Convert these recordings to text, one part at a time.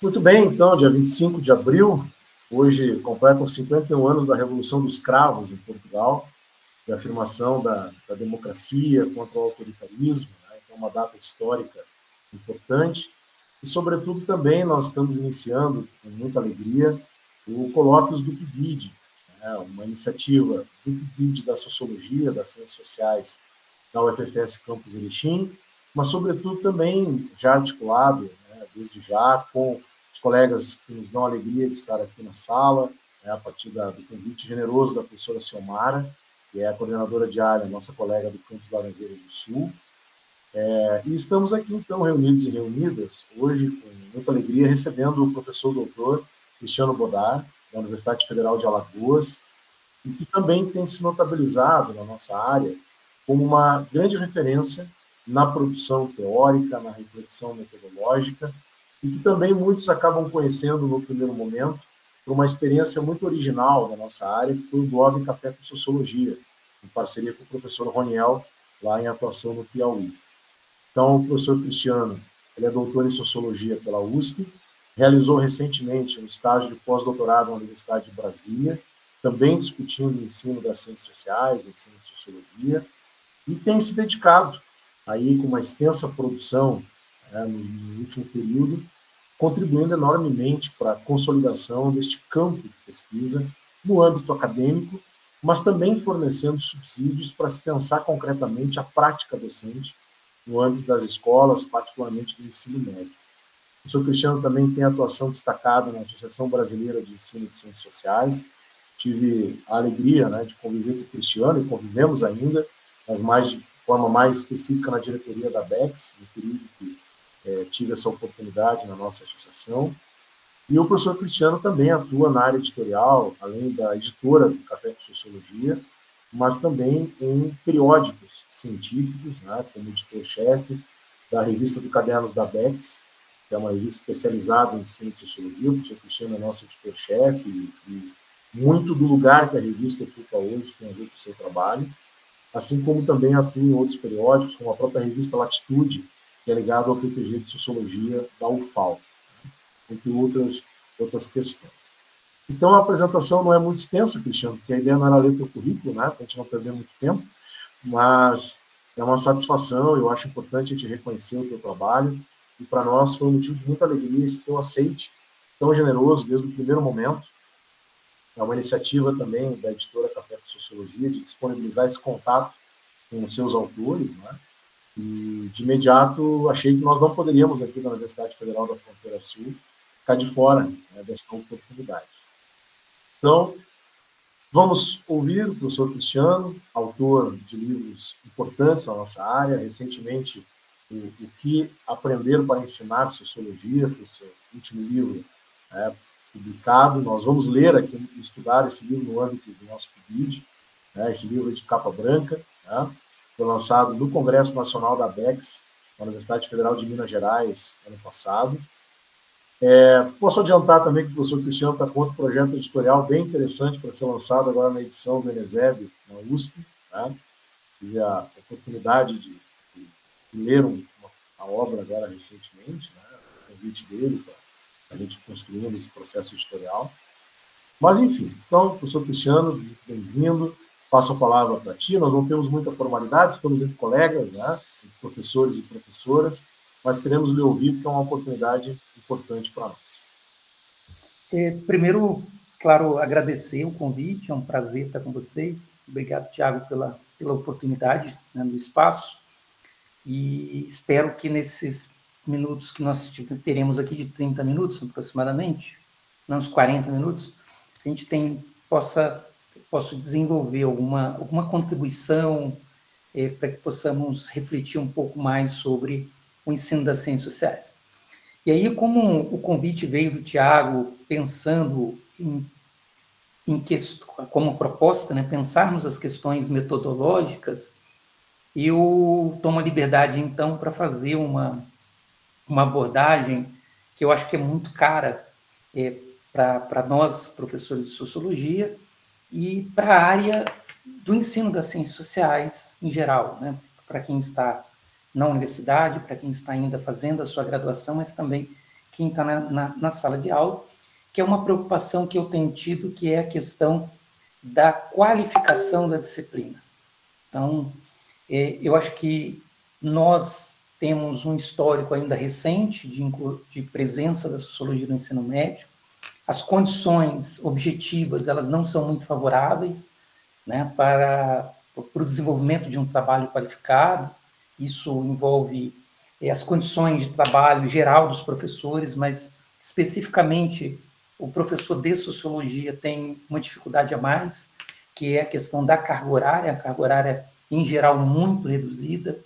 Muito bem, então, dia 25 de abril, hoje completam 51 anos da Revolução dos Cravos em Portugal, da afirmação da democracia contra o autoritarismo, né? Que é uma data histórica importante. E, sobretudo, também nós estamos iniciando, com muita alegria, o Colóquios do PIBID, né? Uma iniciativa do PIBID da Sociologia, das Ciências Sociais da UFFS Campus Erechim, mas, sobretudo, também já articulado, né, desde já, com os colegas que nos dão a alegria de estar aqui na sala, né, a partir do convite generoso da professora Ciomara, que é a coordenadora diária, nossa colega do Campus Laranjeira do Sul. E estamos aqui, então, reunidos e reunidas, hoje, com muita alegria, recebendo o professor doutor Cristiano Bodar, da Universidade Federal de Alagoas, e que também tem se notabilizado na nossa área como uma grande referência na produção teórica, na reflexão metodológica, e que também muitos acabam conhecendo no primeiro momento por uma experiência muito original da nossa área, que foi o blog Café com Sociologia, em parceria com o professor Roniel, lá em atuação no Piauí. Então, o professor Cristiano, ele é doutor em Sociologia pela USP, realizou recentemente um estágio de pós-doutorado na Universidade de Brasília, também discutindo o ensino das ciências sociais, o ensino de Sociologia, e tem se dedicado aí com uma extensa produção, né, no último período, contribuindo enormemente para a consolidação deste campo de pesquisa no âmbito acadêmico, mas também fornecendo subsídios para se pensar concretamente a prática docente no âmbito das escolas, particularmente do ensino médio. O professor Cristiano também tem atuação destacada na Associação Brasileira de Ensino de Ciências Sociais. Tive a alegria, né, de conviver com o Cristiano, e convivemos ainda, mas de forma mais específica na diretoria da BEX, no período que tive essa oportunidade na nossa associação. E o professor Cristiano também atua na área editorial, além da editora do Café com Sociologia, mas também em periódicos científicos, né, como editor-chefe da revista do Cadernos da BEX, que é uma revista especializada em ensino de sociologia. O professor Cristiano é nosso editor-chefe e muito do lugar que a revista ocupa hoje tem a ver com o seu trabalho, assim como também atua em outros periódicos, como a própria revista Latitude, que é ligada ao PPG de Sociologia da UFAL, entre outras questões. Então, a apresentação não é muito extensa, Cristiano, porque a ideia não era ler teu currículo, né, para a gente não perder muito tempo, mas é uma satisfação, eu acho importante a gente reconhecer o teu trabalho, e para nós foi um motivo de muita alegria esse teu aceite tão generoso desde o primeiro momento. É uma iniciativa também da editora Café com Sociologia de disponibilizar esse contato com os seus autores, né? E, de imediato, achei que nós não poderíamos, aqui na Universidade Federal da Fronteira Sul, ficar de fora, né, dessa oportunidade. Então, vamos ouvir o professor Cristiano, autor de livros importantes na nossa área. Recentemente, o que aprender para ensinar sociologia, foi o seu último livro, né, publicado. Nós vamos ler aqui, estudar esse livro no âmbito do nosso PIBID, né, esse livro é de capa branca, né, foi lançado no Congresso Nacional da BEX, na Universidade Federal de Minas Gerais, ano passado. Posso adiantar também que o professor Cristiano está com outro projeto editorial bem interessante para ser lançado agora na edição do Eneseb, na USP. Né? Tive a oportunidade de ler uma obra agora recentemente, né? O convite dele para a gente construindo esse processo editorial. Mas, enfim, então, professor Cristiano, bem-vindo. Passo a palavra para ti. Nós não temos muita formalidade, estamos entre colegas, né? Entre professores e professoras, mas queremos lhe ouvir, porque é uma oportunidade importante para nós. Primeiro, claro, agradecer o convite, é um prazer estar com vocês. Obrigado, Tiago, pela oportunidade, né, no espaço. E espero que nesses minutos que nós teremos aqui, de 30 minutos aproximadamente, não uns 40 minutos, a gente possa desenvolver alguma contribuição para que possamos refletir um pouco mais sobre o ensino das ciências sociais. E aí, como o convite veio do Tiago, pensando como proposta, né, pensarmos as questões metodológicas, eu tomo a liberdade, então, para fazer uma abordagem que eu acho que é muito cara para nós, professores de sociologia, e para a área do ensino das ciências sociais em geral, né? Para quem está na universidade, para quem está ainda fazendo a sua graduação, mas também quem está na sala de aula, que é uma preocupação que eu tenho tido, que é a questão da qualificação da disciplina. Então, eu acho que nós temos um histórico ainda recente de presença da sociologia no ensino médio. As condições objetivas, elas não são muito favoráveis, né, para o desenvolvimento de um trabalho qualificado. Isso envolve as condições de trabalho geral dos professores, mas especificamente o professor de sociologia tem uma dificuldade a mais, que é a questão da carga horária, em geral, muito reduzida.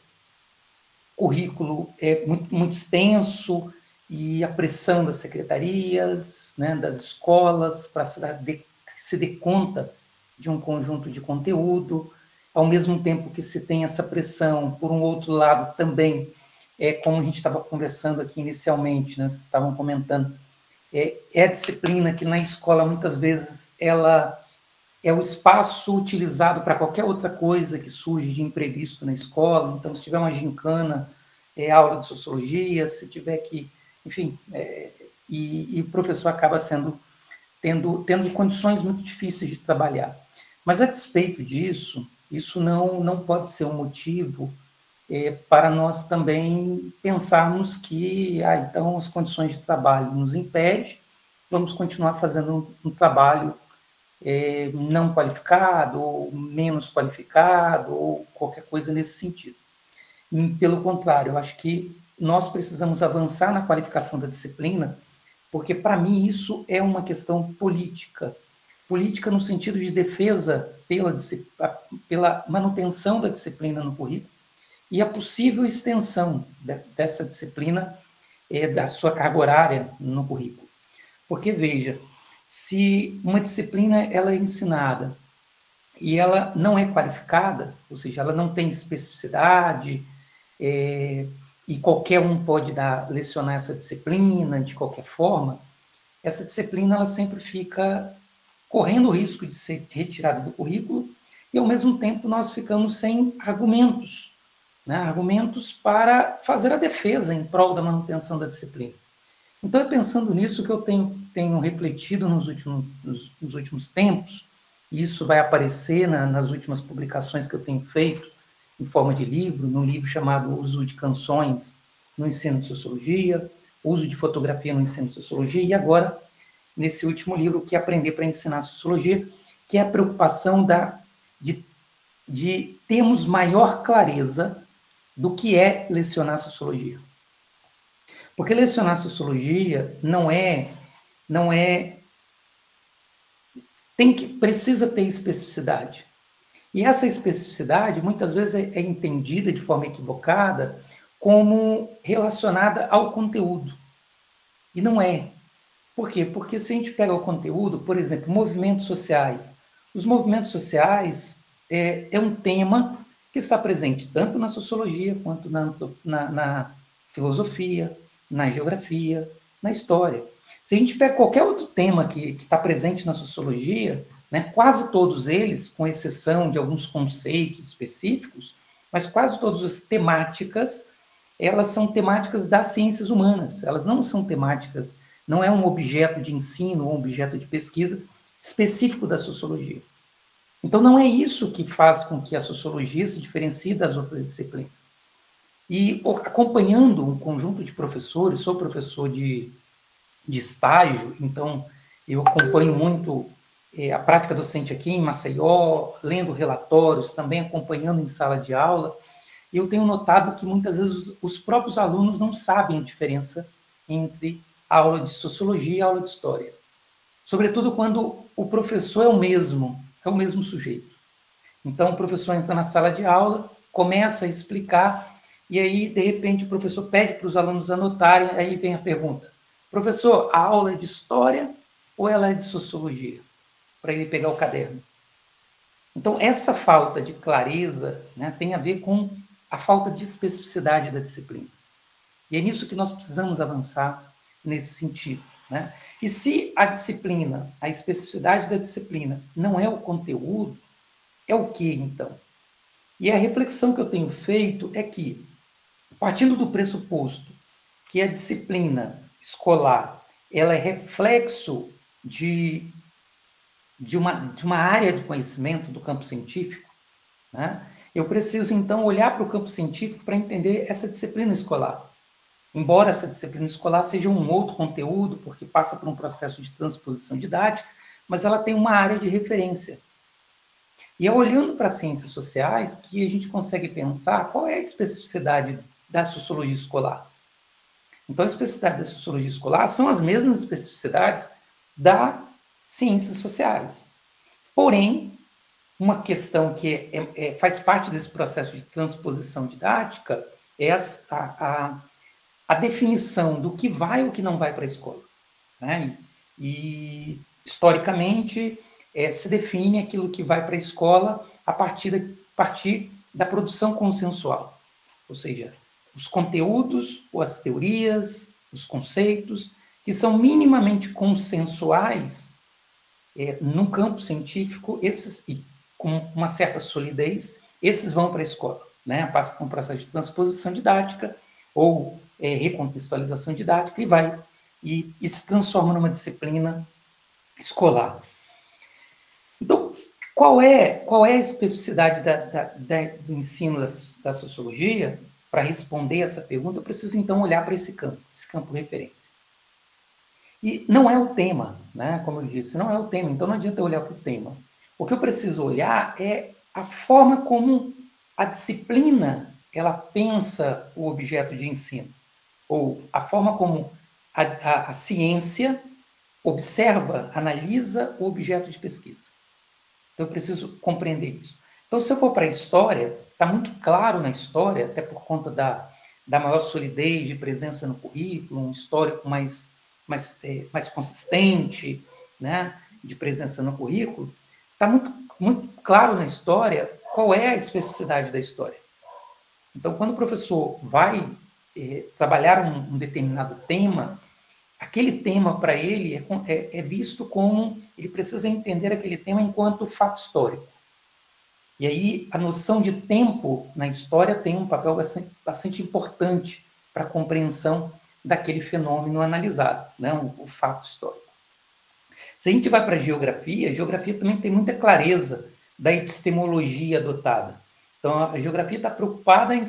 O currículo é muito extenso e a pressão das secretarias, né, das escolas, para se dê conta de um conjunto de conteúdo, ao mesmo tempo que se tem essa pressão, por um outro lado também, como a gente estava conversando aqui inicialmente, né, vocês estavam comentando, a disciplina que na escola muitas vezes ela é o espaço utilizado para qualquer outra coisa que surge de imprevisto na escola. Então, se tiver uma gincana, aula de sociologia, se tiver que, enfim, e o professor acaba tendo condições muito difíceis de trabalhar. Mas, a despeito disso, isso não pode ser um motivo para nós também pensarmos que, então, as condições de trabalho nos impedem, vamos continuar fazendo um trabalho não qualificado, ou menos qualificado, ou qualquer coisa nesse sentido. Pelo contrário, eu acho que nós precisamos avançar na qualificação da disciplina, porque, para mim, isso é uma questão política. Política no sentido de defesa pela manutenção da disciplina no currículo e a possível extensão dessa disciplina, da sua carga horária no currículo. Porque, veja, se uma disciplina ela é ensinada e ela não é qualificada, ou seja, ela não tem especificidade, e qualquer um pode lecionar essa disciplina de qualquer forma, essa disciplina ela sempre fica correndo o risco de ser retirada do currículo e, ao mesmo tempo, nós ficamos sem argumentos, né? Argumentos para fazer a defesa em prol da manutenção da disciplina. Então, é pensando nisso que eu tenho refletido nos últimos tempos, e isso vai aparecer nas últimas publicações que eu tenho feito, em forma de livro, num livro chamado Uso de Canções no Ensino de Sociologia, Uso de Fotografia no Ensino de Sociologia, e agora, nesse último livro, que é Aprender para Ensinar Sociologia, que é a preocupação de termos maior clareza do que é lecionar Sociologia. Porque lecionar Sociologia precisa ter especificidade. E essa especificidade, muitas vezes, é entendida de forma equivocada como relacionada ao conteúdo. E não é. Por quê? Porque se a gente pega o conteúdo, por exemplo, movimentos sociais, os movimentos sociais é um tema que está presente tanto na sociologia quanto na filosofia, na geografia, na história. Se a gente pega qualquer outro tema que está presente na sociologia, né, quase todos eles, com exceção de alguns conceitos específicos, mas quase todas as temáticas, elas são temáticas das ciências humanas, elas não são temáticas, não é um objeto de ensino ou um objeto de pesquisa específico da sociologia. Então, não é isso que faz com que a sociologia se diferencie das outras disciplinas. E acompanhando um conjunto de professores, sou professor de estágio, então eu acompanho muito a prática docente aqui em Maceió, lendo relatórios, também acompanhando em sala de aula, e eu tenho notado que muitas vezes os próprios alunos não sabem a diferença entre a aula de sociologia e a aula de história. Sobretudo quando o professor é o mesmo sujeito. Então, o professor entra na sala de aula, começa a explicar, e aí, de repente, o professor pede para os alunos anotarem, aí vem a pergunta: professor, a aula é de história ou ela é de sociologia? Para ele pegar o caderno. Então, essa falta de clareza, né, tem a ver com a falta de especificidade da disciplina. E é nisso que nós precisamos avançar nesse sentido, né? E se a disciplina, a especificidade da disciplina não é o conteúdo, é o que, então? E a reflexão que eu tenho feito é que, partindo do pressuposto que a disciplina escolar, ela é reflexo de uma área de conhecimento do campo científico, né? Eu preciso, então, olhar para o campo científico para entender essa disciplina escolar. Embora essa disciplina escolar seja um outro conteúdo, porque passa por um processo de transposição didática, mas ela tem uma área de referência. E é olhando para as ciências sociais que a gente consegue pensar qual é a especificidade da sociologia escolar. Então, a especificidade da sociologia escolar são as mesmas especificidades das ciências sociais. Porém, uma questão que faz parte desse processo de transposição didática é a definição do que vai e o que não vai para a escola, né? E historicamente, se define aquilo que vai para a escola a partir da produção consensual, ou seja, os conteúdos, ou as teorias, os conceitos, que são minimamente consensuais no campo científico, esses, e com uma certa solidez, esses vão para a escola, né? Passa por um processo de transposição didática ou recontextualização didática e se transforma numa disciplina escolar. Então, qual é a especificidade do ensino da sociologia? Para responder essa pergunta, eu preciso, então, olhar para esse campo referência. E não é o tema, né? Como eu disse, não é o tema, então não adianta eu olhar para o tema. O que eu preciso olhar é a forma como a disciplina ela pensa o objeto de ensino, ou a forma como a ciência observa, analisa o objeto de pesquisa. Então, eu preciso compreender isso. Então, se eu for para a história, está muito claro na história, até por conta da maior solidez de presença no currículo, um histórico mais consistente, né, de presença no currículo, está muito claro na história qual é a especificidade da história. Então, quando o professor vai trabalhar um determinado tema, aquele tema para ele é visto como ele precisa entender aquele tema enquanto fato histórico. E aí a noção de tempo na história tem um papel bastante importante para a compreensão daquele fenômeno analisado, né, o fato histórico. Se a gente vai para a geografia também tem muita clareza da epistemologia adotada. Então, a geografia está preocupada em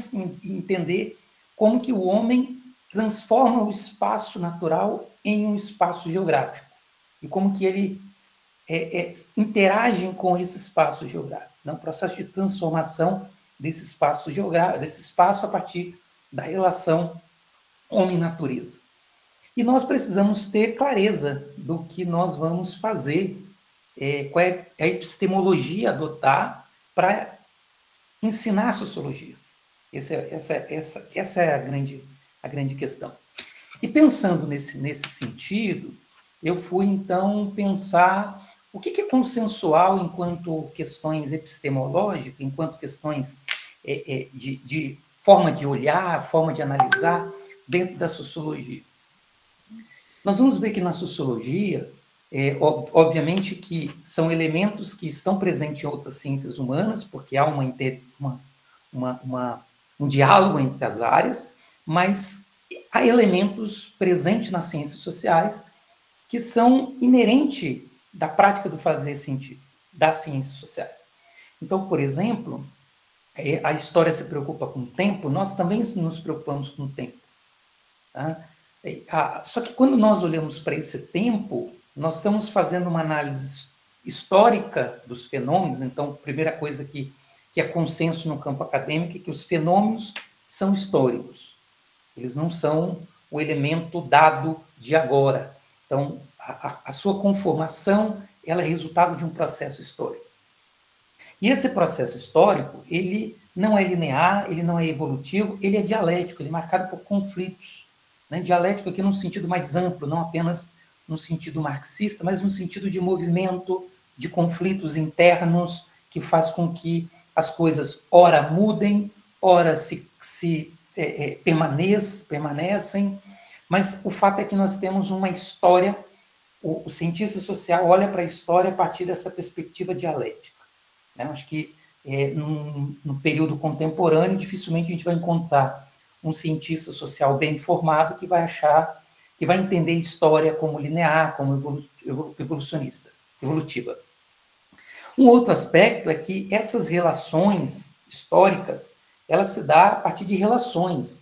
entender como que o homem transforma o espaço natural em um espaço geográfico e como que ele interage com esse espaço geográfico, né? Um processo de transformação desse espaço geográfico, desse espaço a partir da relação homem-natureza. E nós precisamos ter clareza do que nós vamos fazer, qual é a epistemologia adotar para ensinar a sociologia. Essa é a grande questão. E pensando nesse sentido, eu fui, então, pensar o que é consensual enquanto questões epistemológicas, enquanto questões de forma de olhar, forma de analisar dentro da sociologia. Nós vamos ver que na sociologia, obviamente que são elementos que estão presentes em outras ciências humanas, porque há um diálogo entre as áreas, mas há elementos presentes nas ciências sociais que são inerentes da prática do fazer científico, das ciências sociais. Então, por exemplo, a história se preocupa com o tempo, nós também nos preocupamos com o tempo. Tá? Só que quando nós olhamos para esse tempo, nós estamos fazendo uma análise histórica dos fenômenos. Então, a primeira coisa que é consenso no campo acadêmico é que os fenômenos são históricos. Eles não são o elemento dado de agora. Então, a sua conformação ela é resultado de um processo histórico. E esse processo histórico, ele não é linear, ele não é evolutivo, ele é dialético, ele é marcado por conflitos. Né? Dialético aqui num sentido mais amplo, não apenas no sentido marxista, mas no sentido de movimento, de conflitos internos, que faz com que as coisas ora mudem, ora permanecem, mas o fato é que nós temos uma história, o cientista social olha para a história a partir dessa perspectiva dialética. Né? Acho que no período contemporâneo, dificilmente a gente vai encontrar um cientista social bem informado que vai achar que vai entender a história como linear, como evolutiva. Um outro aspecto é que essas relações históricas, elas se dão a partir de relações,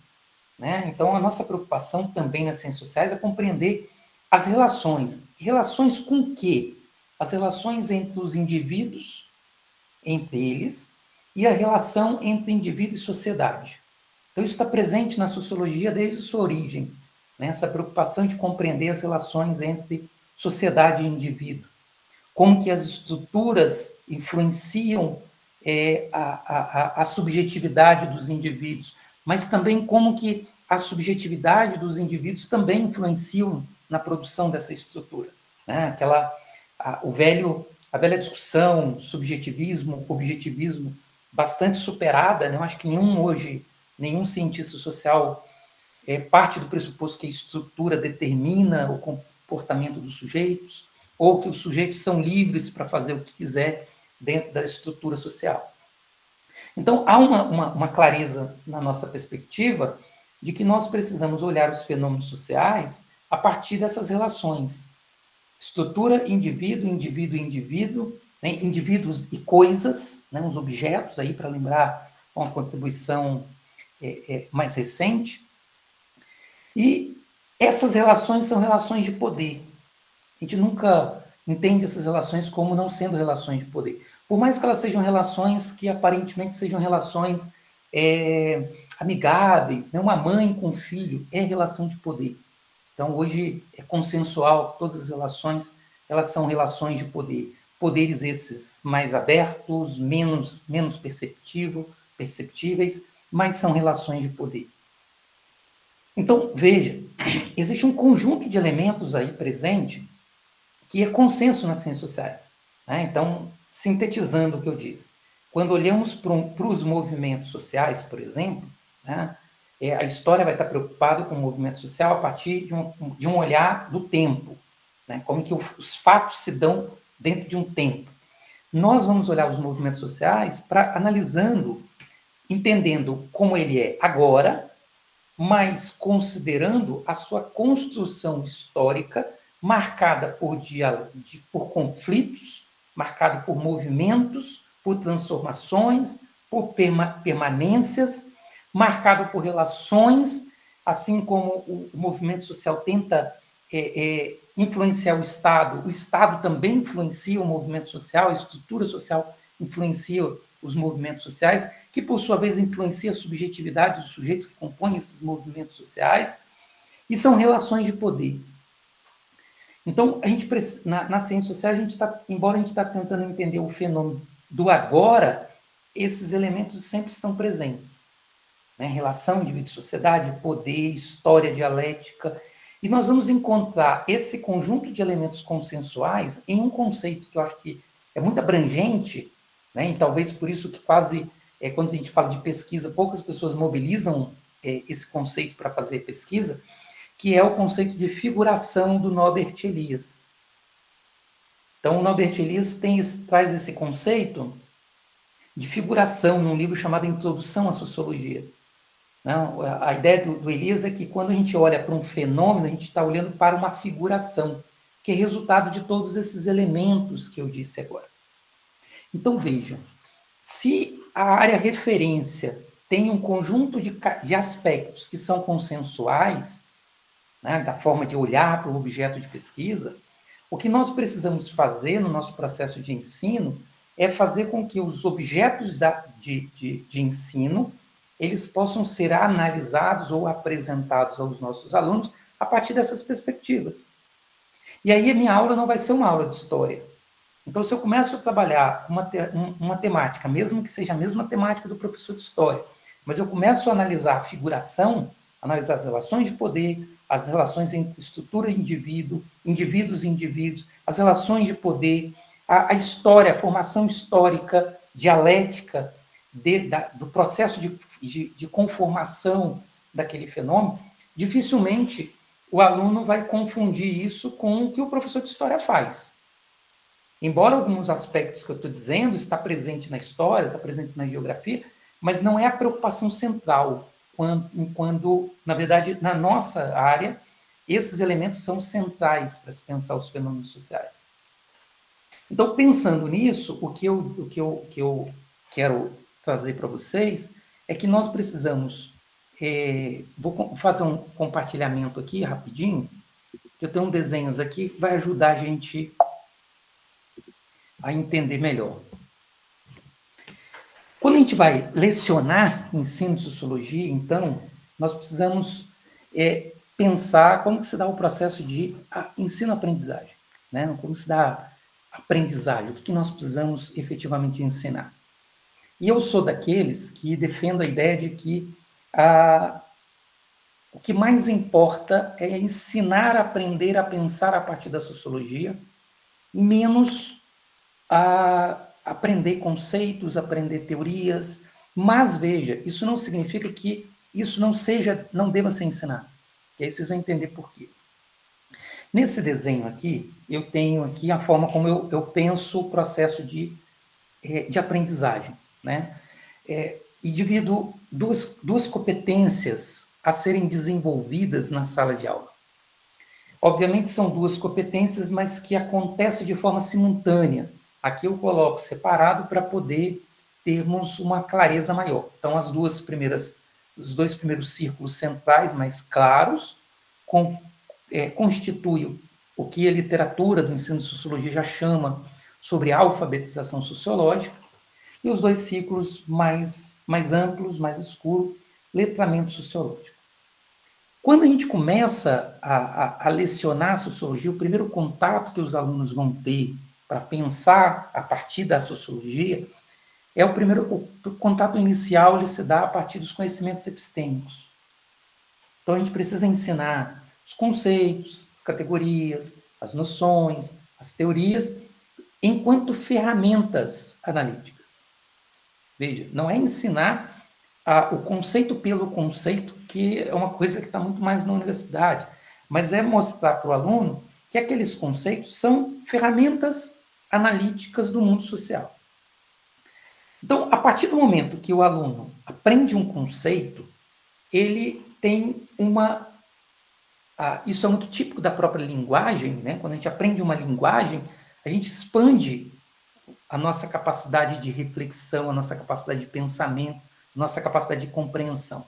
né? Então, a nossa preocupação também nas ciências sociais é compreender as relações. Relações com o quê? As relações entre os indivíduos, entre eles, e a relação entre indivíduo e sociedade. Então, isso está presente na sociologia desde sua origem, né? Essa preocupação de compreender as relações entre sociedade e indivíduo. Como que as estruturas influenciam a subjetividade dos indivíduos, mas também como que a subjetividade dos indivíduos também influenciam na produção dessa estrutura, né? A velha discussão subjetivismo, objetivismo, bastante superada, né? Eu acho que nenhum cientista social parte do pressuposto que a estrutura determina o comportamento dos sujeitos, ou que os sujeitos são livres para fazer o que quiser dentro da estrutura social. Então, há uma clareza na nossa perspectiva de que nós precisamos olhar os fenômenos sociais a partir dessas relações. Estrutura, indivíduo, indivíduo e indivíduo, né? Indivíduos e coisas, né? Uns objetos, aí para lembrar uma contribuição mais recente. E essas relações são relações de poder. A gente nunca entende essas relações como não sendo relações de poder. Por mais que elas sejam relações que aparentemente sejam relações amigáveis, né? Uma mãe com um filho é relação de poder. Então, hoje é consensual que todas as relações, elas são relações de poder. Poderes esses mais abertos, menos perceptíveis, mas são relações de poder. Então, veja, existe um conjunto de elementos aí presente que é consenso nas ciências sociais, né? Então, sintetizando o que eu disse, quando olhamos para os movimentos sociais, por exemplo, né, a história vai estar preocupada com o movimento social a partir de um olhar do tempo, né, como que os fatos se dão dentro de um tempo. Nós vamos olhar os movimentos sociais para analisando, entendendo como ele é agora, mas considerando a sua construção histórica marcada por conflitos, marcado por movimentos, por transformações, por permanências, marcado por relações, assim como o movimento social tenta influenciar o Estado também influencia o movimento social, a estrutura social influencia os movimentos sociais, que por sua vez influencia a subjetividade dos sujeitos que compõem esses movimentos sociais, e são relações de poder. Então, nas ciências sociais, embora a gente está tentando entender o fenômeno do agora, esses elementos sempre estão presentes, né? Relação indivíduo-sociedade, poder, história dialética, e nós vamos encontrar esse conjunto de elementos consensuais em um conceito que eu acho que é muito abrangente, né? E talvez por isso que quase, quando a gente fala de pesquisa, poucas pessoas mobilizam esse conceito para fazer pesquisa, que é o conceito de figuração do Norbert Elias. Então, o Norbert Elias traz esse conceito de figuração num livro chamado Introdução à Sociologia. Não, a ideia do Elias é que quando a gente olha para um fenômeno, a gente está olhando para uma figuração, que é resultado de todos esses elementos que eu disse agora. Então, vejam, se a área referência tem um conjunto de aspectos que são consensuais, né, da forma de olhar para o objeto de pesquisa, o que nós precisamos fazer no nosso processo de ensino é fazer com que os objetos de ensino eles possam ser analisados ou apresentados aos nossos alunos a partir dessas perspectivas. E aí a minha aula não vai ser uma aula de história. Então, se eu começo a trabalhar uma temática, mesmo que seja a mesma temática do professor de história, mas eu começo a analisar a figuração, analisar as relações de poder, as relações entre estrutura e indivíduo, indivíduos e indivíduos, as relações de poder, a história, a formação histórica, dialética, do processo de conformação daquele fenômeno, dificilmente o aluno vai confundir isso com o que o professor de história faz. Embora alguns aspectos que eu estou dizendo está presente na história, está presente na geografia, mas não é a preocupação central, quando na verdade, na nossa área, Esses elementos são centrais para se pensar os fenômenos sociais. Então, pensando nisso, o que eu quero trazer para vocês é que nós precisamos... vou fazer um compartilhamento aqui, rapidinho, que eu tenho desenhos aqui que vai ajudar a gente a entender melhor. Quando a gente vai lecionar ensino de sociologia, então, nós precisamos pensar como que se dá o processo de ensino-aprendizagem, né? Como se dá a aprendizagem, o que nós precisamos efetivamente ensinar. E eu sou daqueles que defendo a ideia de que o que mais importa é ensinar a aprender a pensar a partir da sociologia e menos a aprender conceitos, aprender teorias. Mas, veja, isso não significa que isso não deva ser ensinado. E aí vocês vão entender por quê. Nesse desenho aqui, eu tenho aqui a forma como eu penso o processo de aprendizagem, né? E divido duas competências a serem desenvolvidas na sala de aula. Obviamente são duas competências, mas que acontecem de forma simultânea. Aqui eu coloco separado para poder termos uma clareza maior. Então, os dois primeiros círculos centrais, mais claros, constituem o que a literatura do ensino de sociologia já chama sobre alfabetização sociológica, e os dois círculos mais amplos, mais escuros, letramento sociológico. Quando a gente começa a lecionar a sociologia, o primeiro contato que os alunos vão ter para pensar a partir da sociologia é o contato inicial, ele se dá a partir dos conhecimentos epistêmicos. Então, a gente precisa ensinar os conceitos, as categorias, as noções, as teorias, enquanto ferramentas analíticas. Veja, não é ensinar o conceito pelo conceito, que é uma coisa que está muito mais na universidade, mas é mostrar para o aluno que aqueles conceitos são ferramentas analíticas do mundo social. Então, a partir do momento que o aluno aprende um conceito, ele tem isso é muito típico da própria linguagem, né? Quando a gente aprende uma linguagem, a gente expande a nossa capacidade de reflexão, a nossa capacidade de pensamento, a nossa capacidade de compreensão.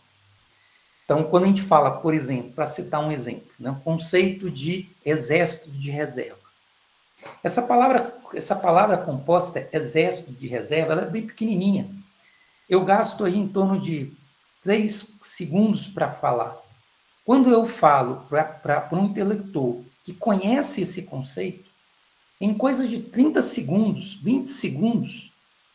Então, quando a gente fala, por exemplo, para citar um exemplo, né, o conceito de exército de reserva. Essa palavra composta, exército de reserva, ela é bem pequenininha. Eu gasto aí em torno de 3 segundos para falar. Quando eu falo para um intelector que conhece esse conceito, em coisa de 30 segundos, 20 segundos,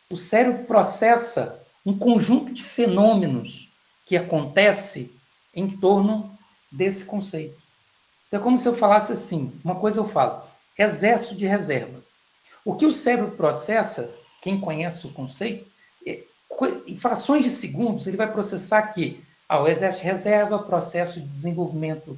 o cérebro processa um conjunto de fenômenos que acontece em torno desse conceito. Então, é como se eu falasse assim, uma coisa eu falo, exército de reserva. O que o cérebro processa, quem conhece o conceito, em frações de segundos, ele vai processar que o exército de reserva, processo de desenvolvimento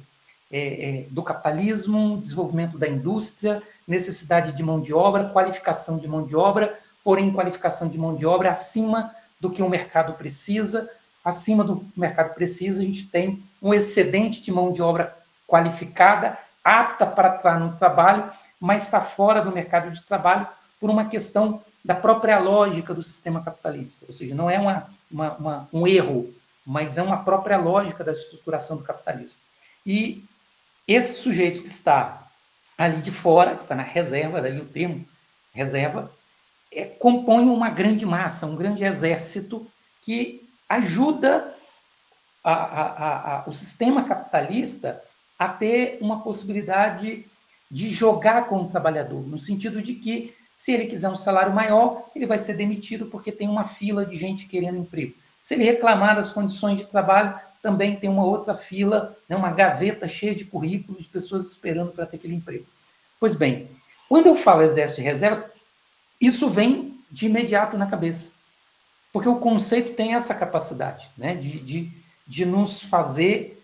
do capitalismo, desenvolvimento da indústria, necessidade de mão de obra, qualificação de mão de obra, porém qualificação de mão de obra acima do que o mercado precisa. Acima do mercado precisa, a gente tem um excedente de mão de obra qualificada, apta para estar no trabalho, mas está fora do mercado de trabalho por uma questão da própria lógica do sistema capitalista. Ou seja, não é um erro, mas é uma própria lógica da estruturação do capitalismo. E esse sujeito que está ali de fora, está na reserva, daí o termo reserva, compõe uma grande massa, um grande exército que ajuda o sistema capitalista a ter uma possibilidade de jogar com o trabalhador, no sentido de que, se ele quiser um salário maior, ele vai ser demitido porque tem uma fila de gente querendo emprego. Se ele reclamar das condições de trabalho, também tem uma outra fila, né, uma gaveta cheia de currículos de pessoas esperando para ter aquele emprego. Pois bem, quando eu falo exército de reserva, isso vem de imediato na cabeça. Porque o conceito tem essa capacidade, né, de nos fazer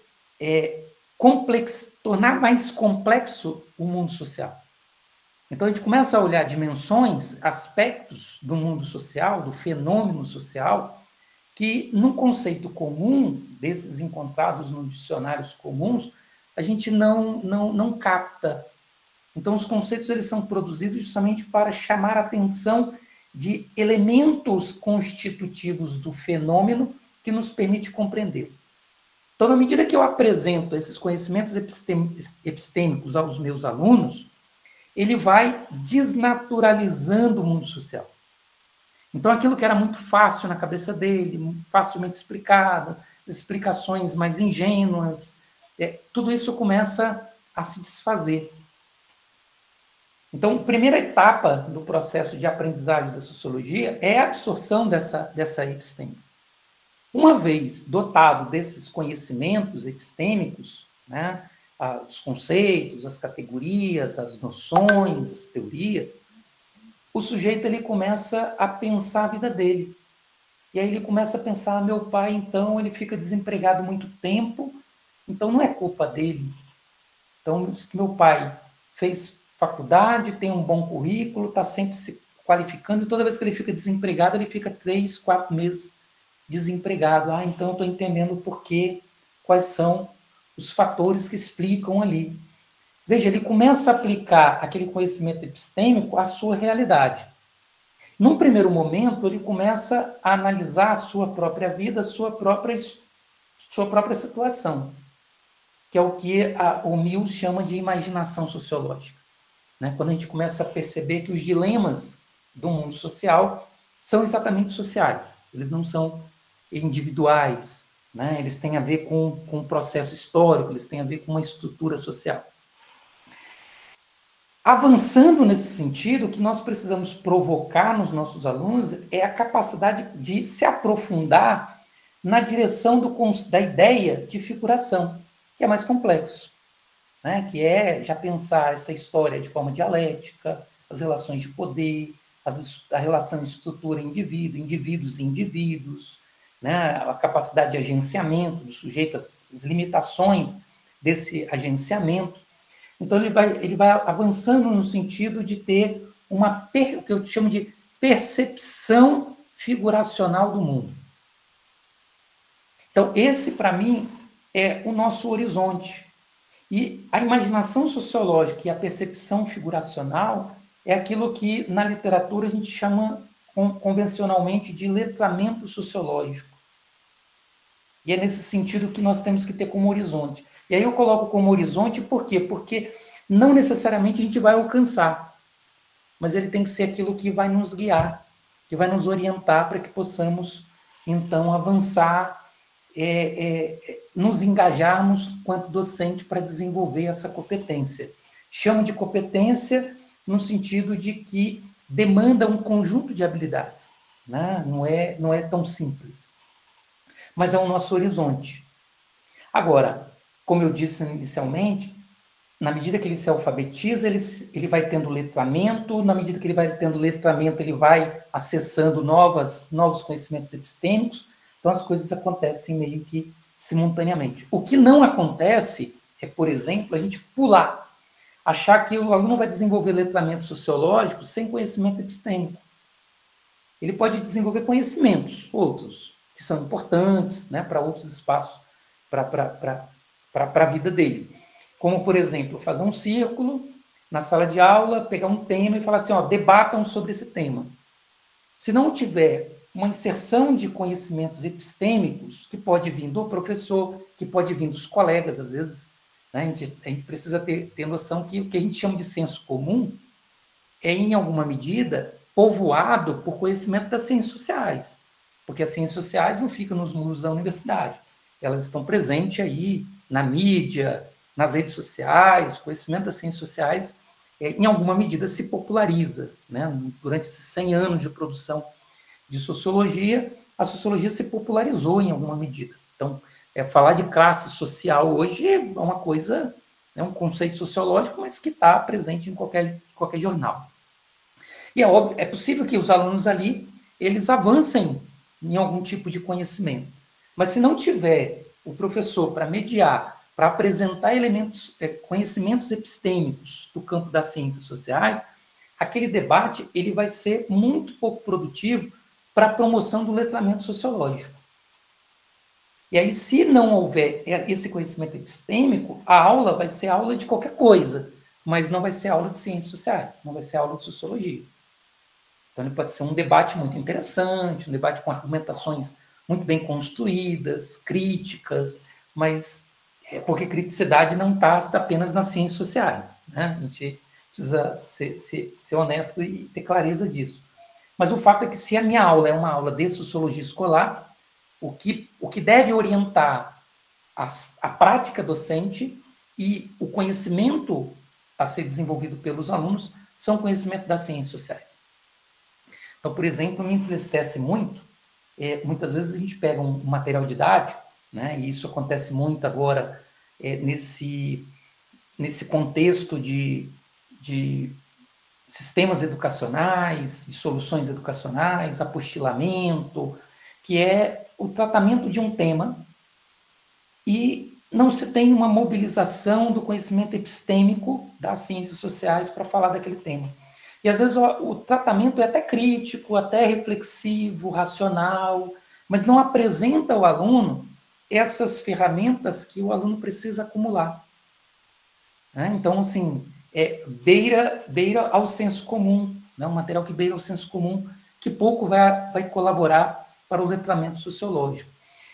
tornar mais complexo o mundo social. Então, a gente começa a olhar dimensões, aspectos do mundo social, do fenômeno social, que, num conceito comum, desses encontrados nos dicionários comuns, a gente não capta. Então, os conceitos eles são produzidos justamente para chamar a atenção de elementos constitutivos do fenômeno que nos permite compreender. Então, na medida que eu apresento esses conhecimentos epistêmicos aos meus alunos, ele vai desnaturalizando o mundo social. Então, aquilo que era muito fácil na cabeça dele, facilmente explicado, explicações mais ingênuas, tudo isso começa a se desfazer. Então, a primeira etapa do processo de aprendizagem da sociologia é a absorção dessa epistêmica. Uma vez dotado desses conhecimentos epistêmicos, né, os conceitos, as categorias, as noções, as teorias, o sujeito ele começa a pensar a vida dele. E aí ele começa a pensar, meu pai, então, ele fica desempregado muito tempo, então não é culpa dele. Então, meu pai fez faculdade, tem um bom currículo, está sempre se qualificando, e toda vez que ele fica desempregado, ele fica 3, 4 meses desempregado. Então eu estou entendendo por quê, quais são os fatores que explicam ali. Veja, ele começa a aplicar aquele conhecimento epistêmico à sua realidade. Num primeiro momento, ele começa a analisar a sua própria vida, a sua própria situação, que é o que o Mills chama de imaginação sociológica. Né? Quando a gente começa a perceber que os dilemas do mundo social são exatamente sociais, eles não são individuais, né? Eles têm a ver com um processo histórico, eles têm a ver com uma estrutura social. Avançando nesse sentido, o que nós precisamos provocar nos nossos alunos é a capacidade de se aprofundar na direção da ideia de figuração, que é mais complexo, né? Que é já pensar essa história de forma dialética, as relações de poder, a relação estrutura-indivíduo, indivíduos e indivíduos, né? A capacidade de agenciamento do sujeito, as limitações desse agenciamento. Então, ele vai avançando no sentido de ter o que eu chamo de percepção figuracional do mundo. Então, esse, para mim, é o nosso horizonte. E a imaginação sociológica e a percepção figuracional é aquilo que, na literatura, a gente chama convencionalmente de letramento sociológico. E é nesse sentido que nós temos que ter como horizonte. E aí eu coloco como horizonte por quê? Porque não necessariamente a gente vai alcançar, mas ele tem que ser aquilo que vai nos guiar, que vai nos orientar para que possamos, então, avançar, nos engajarmos quanto docente para desenvolver essa competência. Chamo de competência no sentido de que demanda um conjunto de habilidades, né? Não é tão simples. Mas é o nosso horizonte. Agora, como eu disse inicialmente, na medida que ele se alfabetiza, ele vai tendo letramento, na medida que ele vai tendo letramento, ele vai acessando novos conhecimentos epistêmicos, então as coisas acontecem meio que simultaneamente. O que não acontece é, por exemplo, a gente pular, achar que o aluno vai desenvolver letramento sociológico sem conhecimento epistêmico. Ele pode desenvolver conhecimentos, outros, que são importantes, né, para outros espaços, para a vida dele. Como, por exemplo, fazer um círculo na sala de aula, pegar um tema e falar assim, debatam sobre esse tema. Se não tiver uma inserção de conhecimentos epistêmicos, que pode vir do professor, que pode vir dos colegas, às vezes, né, a gente precisa ter noção que o que a gente chama de senso comum é, em alguma medida, povoado por conhecimento das ciências sociais, porque as ciências sociais não ficam nos muros da universidade, elas estão presentes aí na mídia, nas redes sociais, o conhecimento das ciências sociais, em alguma medida, se populariza, né? Durante esses 100 anos de produção de sociologia, a sociologia se popularizou em alguma medida. Então, falar de classe social hoje é uma coisa, é um conceito sociológico, mas que está presente em qualquer jornal. E é óbvio, é possível que os alunos ali, eles avancem em algum tipo de conhecimento. Mas se não tiver o professor para mediar, para apresentar conhecimentos epistêmicos do campo das ciências sociais, aquele debate ele vai ser muito pouco produtivo para a promoção do letramento sociológico. E aí, se não houver esse conhecimento epistêmico, a aula vai ser aula de qualquer coisa, mas não vai ser aula de ciências sociais, não vai ser aula de sociologia. Então, ele pode ser um debate muito interessante, um debate com argumentações muito bem construídas, críticas, mas porque criticidade não está apenas nas ciências sociais, né? A gente precisa ser honesto e ter clareza disso. Mas o fato é que, se a minha aula é uma aula de sociologia escolar, o que deve orientar a prática docente e o conhecimento a ser desenvolvido pelos alunos são conhecimento das ciências sociais. Então, por exemplo, me entristece muito, muitas vezes a gente pega um material didático, né, e isso acontece muito agora nesse contexto de sistemas educacionais, de soluções educacionais, apostilamento, que é o tratamento de um tema e não se tem uma mobilização do conhecimento epistêmico das ciências sociais para falar daquele tema. E, às vezes, o tratamento é até crítico, até reflexivo, racional, mas não apresenta ao aluno essas ferramentas que o aluno precisa acumular. Então, assim, beira ao senso comum, né? Um material que beira ao senso comum, que pouco vai colaborar para o letramento sociológico.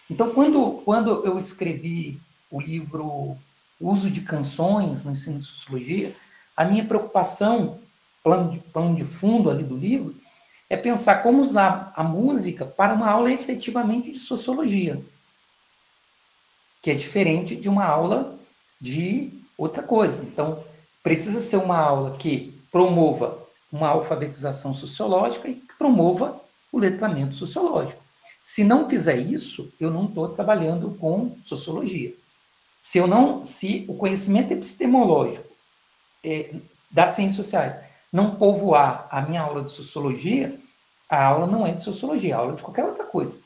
Então, quando eu escrevi o livro Uso de Canções no Ensino de Sociologia, a minha preocupação, plano de fundo ali do livro, é pensar como usar a música para uma aula efetivamente de sociologia, que é diferente de uma aula de outra coisa. Então, precisa ser uma aula que promova uma alfabetização sociológica e que promova o letramento sociológico. Se não fizer isso, eu não estou trabalhando com sociologia. Se o conhecimento epistemológico das ciências sociais não povoar a minha aula de sociologia, a aula não é de sociologia, é aula de qualquer outra coisa.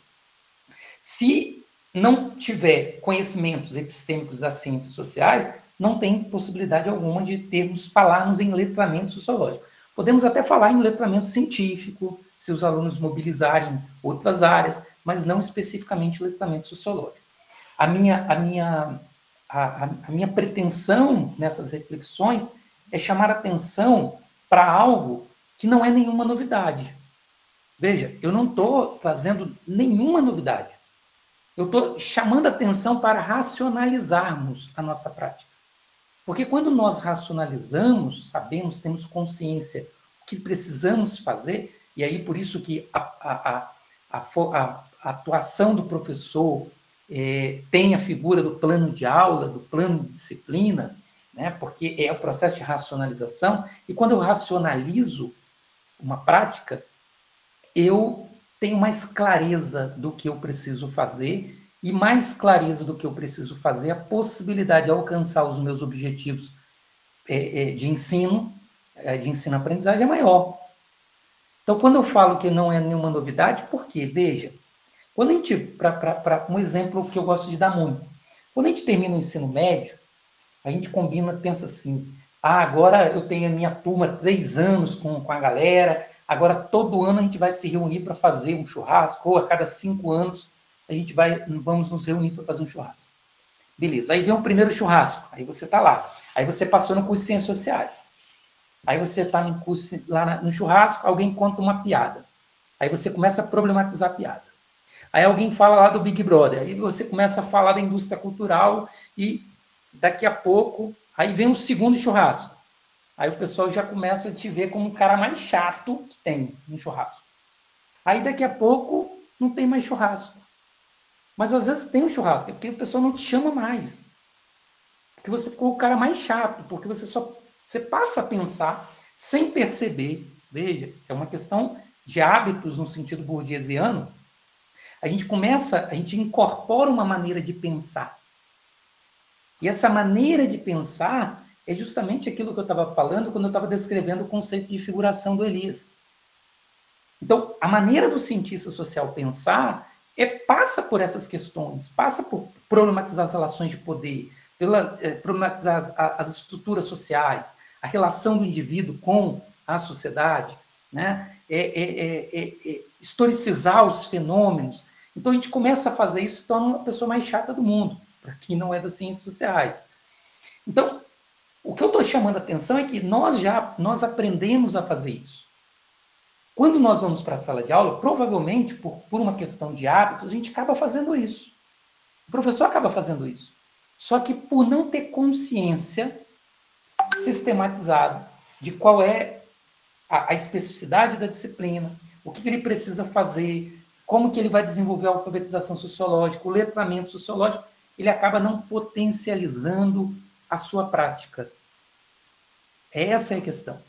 Se não tiver conhecimentos epistêmicos das ciências sociais, não tem possibilidade alguma de falarmos em letramento sociológico. Podemos até falar em letramento científico, se os alunos mobilizarem outras áreas, mas não especificamente letramento sociológico. A minha pretensão nessas reflexões é chamar atenção para algo que não é nenhuma novidade. Veja, eu não estou trazendo nenhuma novidade. Eu estou chamando atenção para racionalizarmos a nossa prática. Porque quando nós racionalizamos, sabemos, temos consciência do que precisamos fazer, e aí por isso que a atuação do professor tem a figura do plano de aula, do plano de disciplina, né, porque é o processo de racionalização, e quando eu racionalizo uma prática, eu tenho mais clareza do que eu preciso fazer, e mais clareza do que eu preciso fazer, a possibilidade de alcançar os meus objetivos de ensino-aprendizagem é maior. Então, quando eu falo que não é nenhuma novidade, por quê? Veja, quando a gente, para um exemplo que eu gosto de dar muito, quando a gente termina o ensino médio, a gente pensa assim, agora eu tenho a minha turma 3 anos com a galera, agora todo ano a gente vai se reunir para fazer um churrasco, ou a cada 5 anos vamos nos reunir para fazer um churrasco. Beleza, aí vem o primeiro churrasco, aí você está lá, aí você passou no curso de Ciências Sociais, aí você está no curso, lá no churrasco, alguém conta uma piada, aí você começa a problematizar a piada. Aí alguém fala lá do Big Brother, aí você começa a falar da indústria cultural e daqui a pouco, aí vem o segundo churrasco. Aí o pessoal já começa a te ver como o cara mais chato que tem no churrasco. Aí daqui a pouco não tem mais churrasco. Mas às vezes tem um churrasco, é porque o pessoal não te chama mais. Porque você ficou o cara mais chato, porque você passa a pensar sem perceber. Veja, é uma questão de hábitos no sentido burguesiano. A gente incorpora uma maneira de pensar. E essa maneira de pensar é justamente aquilo que eu estava falando quando eu estava descrevendo o conceito de figuração do Elias. Então, a maneira do cientista social pensar passa por essas questões, passa por problematizar as relações de poder, problematizar as estruturas sociais, a relação do indivíduo com a sociedade, né? Historicizar os fenômenos. Então, a gente começa a fazer isso e torna uma pessoa mais chata do mundo, para quem não é das ciências sociais. Então, o que eu estou chamando a atenção é que nós aprendemos a fazer isso. Quando nós vamos para a sala de aula, provavelmente, por uma questão de hábitos, a gente acaba fazendo isso. O professor acaba fazendo isso. Só que por não ter consciência sistematizada de qual é a especificidade da disciplina, o que ele precisa fazer, como que ele vai desenvolver a alfabetização sociológica, o letramento sociológico, ele acaba não potencializando a sua prática. Essa é a questão.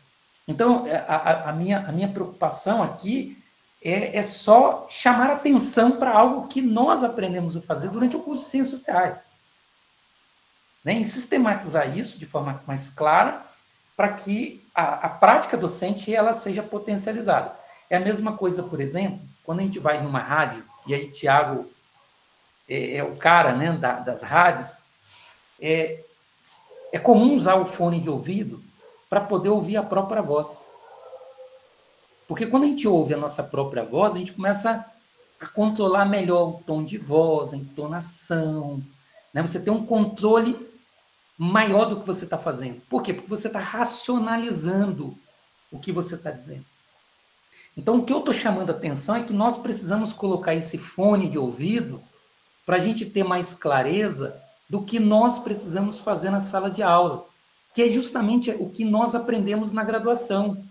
Então, a minha preocupação aqui é só chamar atenção para algo que nós aprendemos a fazer durante o curso de Ciências Sociais. Né? E sistematizar isso de forma mais clara para que a prática docente ela seja potencializada. É a mesma coisa, por exemplo, quando a gente vai numa rádio, e aí Tiago é o cara, né, das rádios, é comum usar o fone de ouvido para poder ouvir a própria voz. Porque quando a gente ouve a nossa própria voz, a gente começa a controlar melhor o tom de voz, a entonação, né? Você tem um controle maior do que você está fazendo. Por quê? Porque você está racionalizando o que você está dizendo. Então, o que eu estou chamando a atenção é que nós precisamos colocar esse fone de ouvido para a gente ter mais clareza do que nós precisamos fazer na sala de aula, que é justamente o que nós aprendemos na graduação.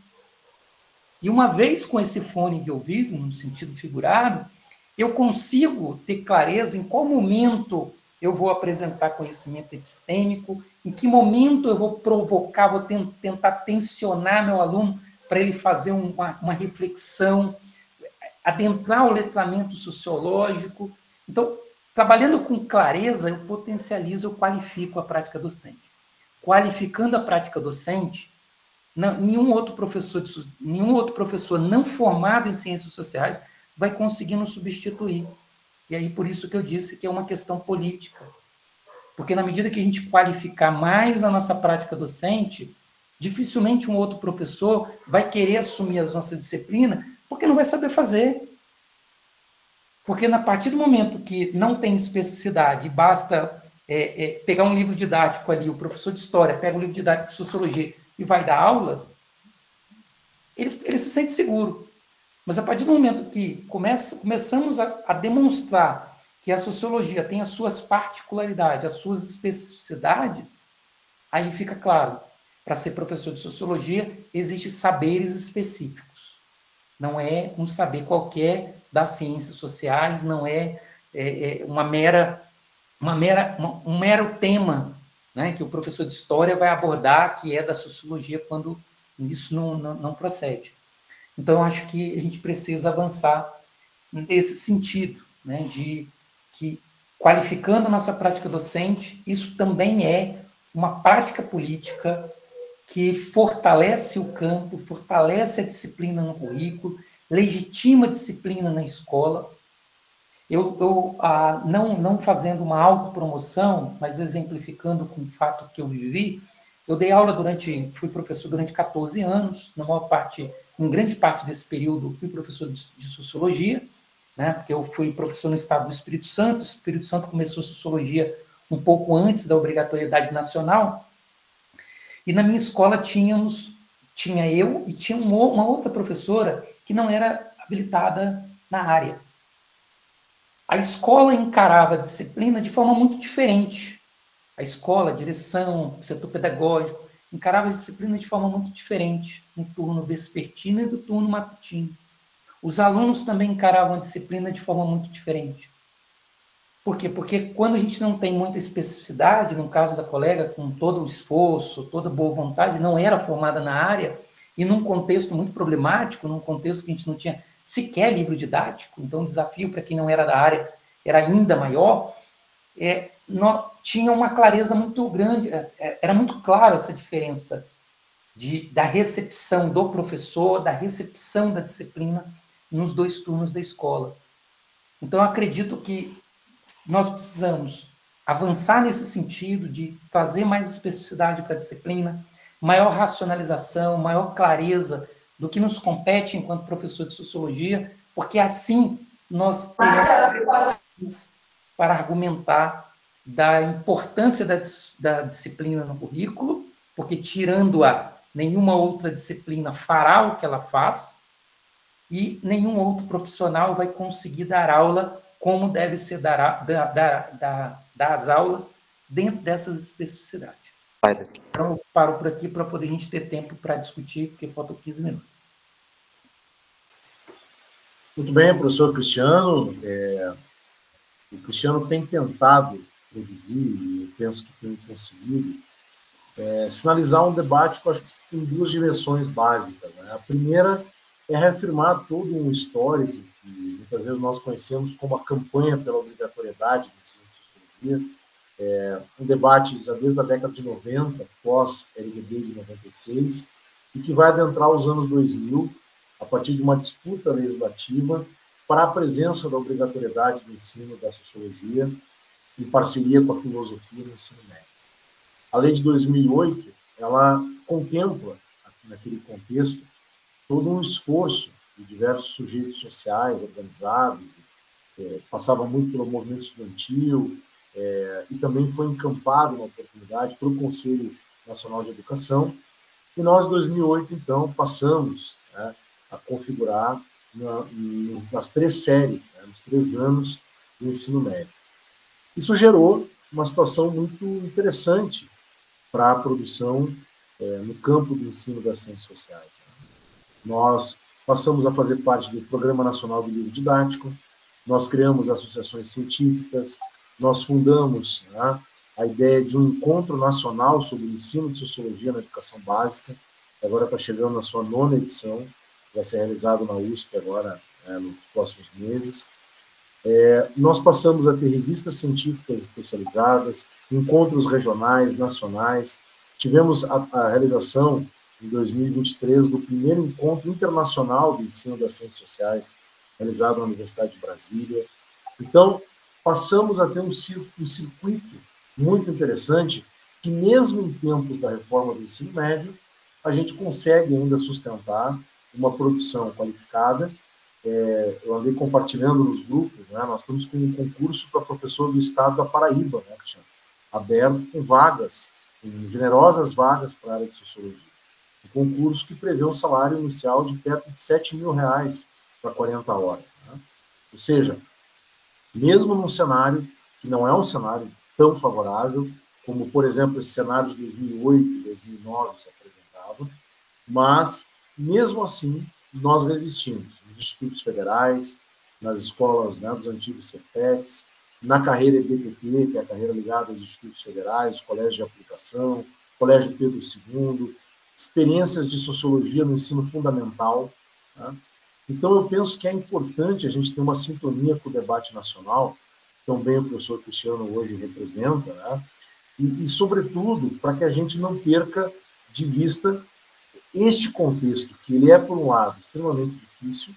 E uma vez com esse fone de ouvido, no sentido figurado, eu consigo ter clareza em qual momento eu vou apresentar conhecimento epistêmico, em que momento eu vou provocar, vou tentar tensionar meu aluno para ele fazer uma reflexão, adentrar o letramento sociológico. Então, trabalhando com clareza, eu potencializo, eu qualifico a prática docente. Qualificando a prática docente, nenhum outro professor não formado em ciências sociais vai conseguir nos substituir. E aí, por isso que eu disse que é uma questão política. Porque na medida que a gente qualificar mais a nossa prática docente, dificilmente um outro professor vai querer assumir as nossas disciplinas, porque não vai saber fazer. Porque a partir do momento que não tem especificidade, basta pegar um livro didático ali, o professor de história pega um livro didático de sociologia e vai dar aula, ele se sente seguro. Mas a partir do momento que começamos a demonstrar que a sociologia tem as suas particularidades, as suas especificidades, aí fica claro, para ser professor de sociologia, existem saberes específicos. Não é um saber qualquer das ciências sociais, não é um mero tema, né, que o professor de história vai abordar, que é da sociologia, quando isso não procede. Então, eu acho que a gente precisa avançar nesse sentido, né, de que, qualificando a nossa prática docente, isso também é uma prática política que fortalece o campo, fortalece a disciplina no currículo, legitima a disciplina na escola. Eu não fazendo uma autopromoção, mas exemplificando com o fato que eu vivi, eu dei aula fui professor durante 14 anos, em grande parte desse período fui professor de sociologia, né, porque eu fui professor no estado do Espírito Santo. O Espírito Santo começou sociologia um pouco antes da obrigatoriedade nacional, e na minha escola tinha eu e tinha uma outra professora que não era habilitada na área. A escola encarava a disciplina de forma muito diferente. A escola, a direção, o setor pedagógico, encarava a disciplina de forma muito diferente, no turno vespertino e do turno matutino. Os alunos também encaravam a disciplina de forma muito diferente. Por quê? Porque quando a gente não tem muita especificidade, no caso da colega, com todo o esforço, toda boa vontade, não era formada na área, e num contexto muito problemático, num contexto que a gente não tinha sequer livro didático, então o desafio para quem não era da área era ainda maior, tinha uma clareza muito grande, era muito claro essa diferença da recepção do professor, da recepção da disciplina nos 2 turnos da escola. Então, eu acredito que nós precisamos avançar nesse sentido de trazer mais especificidade para a disciplina, maior racionalização, maior clareza do que nos compete enquanto professor de sociologia, porque assim nós teremos para argumentar da importância da disciplina no currículo, porque tirando-a, nenhuma outra disciplina fará o que ela faz, e nenhum outro profissional vai conseguir dar aula como deve ser dar as aulas dentro dessas especificidades. Então, eu paro por aqui para poder a gente ter tempo para discutir, porque faltam 15 minutos. Muito bem, professor Cristiano. O Cristiano tem tentado produzir, e eu penso que tem conseguido, sinalizar um debate que eu acho que tem duas direções básicas. Né? A primeira é reafirmar todo um histórico que muitas vezes nós conhecemos como a campanha pela obrigatoriedade do ensino de sociologia, um debate já desde a década de 90, pós-LGB de 96, e que vai adentrar os anos 2000, a partir de uma disputa legislativa para a presença da obrigatoriedade do ensino da sociologia em parceria com a filosofia no ensino médio. A lei de 2008, ela contempla, naquele contexto, todo um esforço de diversos sujeitos sociais organizados, passava muito pelo movimento estudantil, e também foi encampado na oportunidade pelo Conselho Nacional de Educação, e nós, em 2008, então, passamos, né, a configurar nas 3 séries, né, nos 3 anos do ensino médio. Isso gerou uma situação muito interessante para a produção no campo do ensino das ciências sociais. Nós passamos a fazer parte do Programa Nacional do Livro Didático, nós criamos associações científicas, nós fundamos, né, a ideia de um encontro nacional sobre o ensino de sociologia na educação básica, que agora está chegando na sua 9ª edição, vai ser realizado na USP agora, nos próximos meses. Nós passamos a ter revistas científicas especializadas, encontros regionais, nacionais. Tivemos a realização, em 2023, do primeiro encontro internacional de ensino das ciências sociais, realizado na Universidade de Brasília. Então, passamos a ter um circuito muito interessante, que mesmo em tempos da reforma do ensino médio, a gente consegue ainda sustentar uma produção qualificada. Eu andei compartilhando nos grupos, né? Nós estamos com um concurso para professor do estado da Paraíba, né, aberto, com vagas, com generosas vagas para a área de sociologia. Um concurso que prevê um salário inicial de perto de R$7 mil para 40 horas. Né? Ou seja, mesmo num cenário que não é um cenário tão favorável, como, por exemplo, esse cenário de 2008 e 2009 se apresentava, mas, mesmo assim, nós resistimos nos institutos federais, nas escolas, né, dos antigos CEPETs, na carreira EBPT, que é a carreira ligada aos institutos federais, os colégios de aplicação, Colégio Pedro II, experiências de sociologia no ensino fundamental. Né? Então, eu penso que é importante a gente ter uma sintonia com o debate nacional, que também o professor Cristiano hoje representa, né? E, sobretudo, para que a gente não perca de vista este contexto, que ele é, por um lado, extremamente difícil,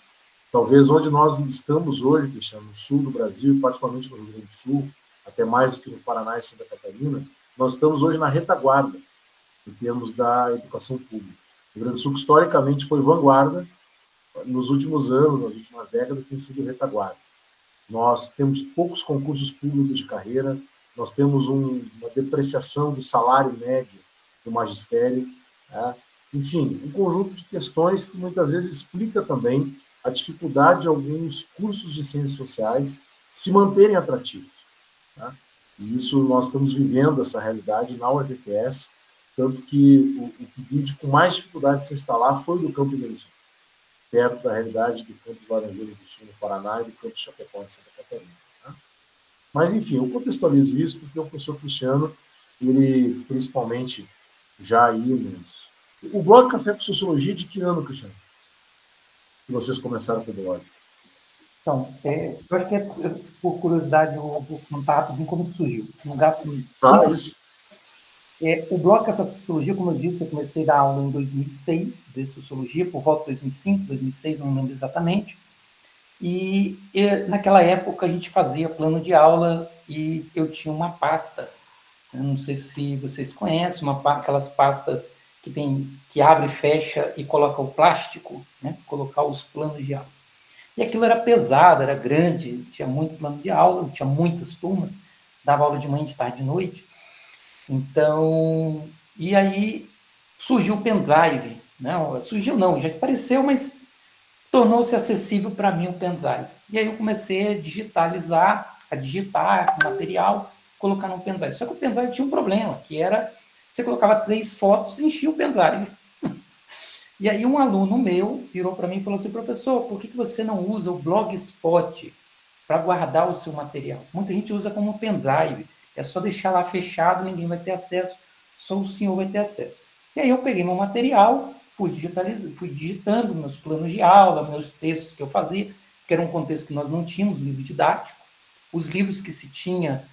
talvez onde nós estamos hoje, Cristiano, no sul do Brasil, e particularmente no Rio Grande do Sul, até mais do que no Paraná e Santa Catarina, nós estamos hoje na retaguarda, em termos da educação pública. O Rio Grande do Sul, historicamente, foi vanguarda, nos últimos anos, nas últimas décadas, tem sido retaguarda. Nós temos poucos concursos públicos de carreira, nós temos uma depreciação do salário médio do magistério, né? Enfim, um conjunto de questões que muitas vezes explica também a dificuldade de alguns cursos de ciências sociais se manterem atrativos. Né? E isso nós estamos vivendo, essa realidade na UFPS, tanto que o PIBID com mais dificuldade de se instalar foi do campus Erechim, perto da realidade do campus Laranjeira do Sul, no Paraná, e do campus Chapecó, em Santa Catarina. Né? Mas, enfim, eu contextualizo isso porque o professor Cristiano, ele, principalmente, já aí nos... O blog Café com Sociologia, de que ano, Cristiano? Que vocês começaram com o blog? Então, eu acho que por curiosidade, eu vou contar rapidinho como que surgiu. Não gasto muito. Isso. O blog Café com Sociologia, como eu disse, eu comecei a dar aula em 2006 de Sociologia, por volta de 2005, 2006, não lembro exatamente. E naquela época a gente fazia plano de aula e eu tinha uma pasta, eu não sei se vocês conhecem, aquelas pastas que abre e fecha e coloca o plástico, né, colocar os planos de aula. E aquilo era pesado, era grande, tinha muito plano de aula, tinha muitas turmas, dava aula de manhã, de tarde, de noite. Então, e aí surgiu o pendrive, não, surgiu não, já apareceu, mas tornou-se acessível para mim o pendrive. E aí eu comecei a digitar o material, colocar no pendrive. Só que o pendrive tinha um problema, que era, você colocava 3 fotos e enchia o pendrive. E aí um aluno meu virou para mim e falou assim, professor, por que você não usa o Blogspot para guardar o seu material? Muita gente usa como pendrive, é só deixar lá fechado, ninguém vai ter acesso, só o senhor vai ter acesso. E aí eu peguei meu material, fui digitando meus planos de aula, meus textos que eu fazia, que era um contexto que nós não tínhamos, livro didático. Os livros que se tinha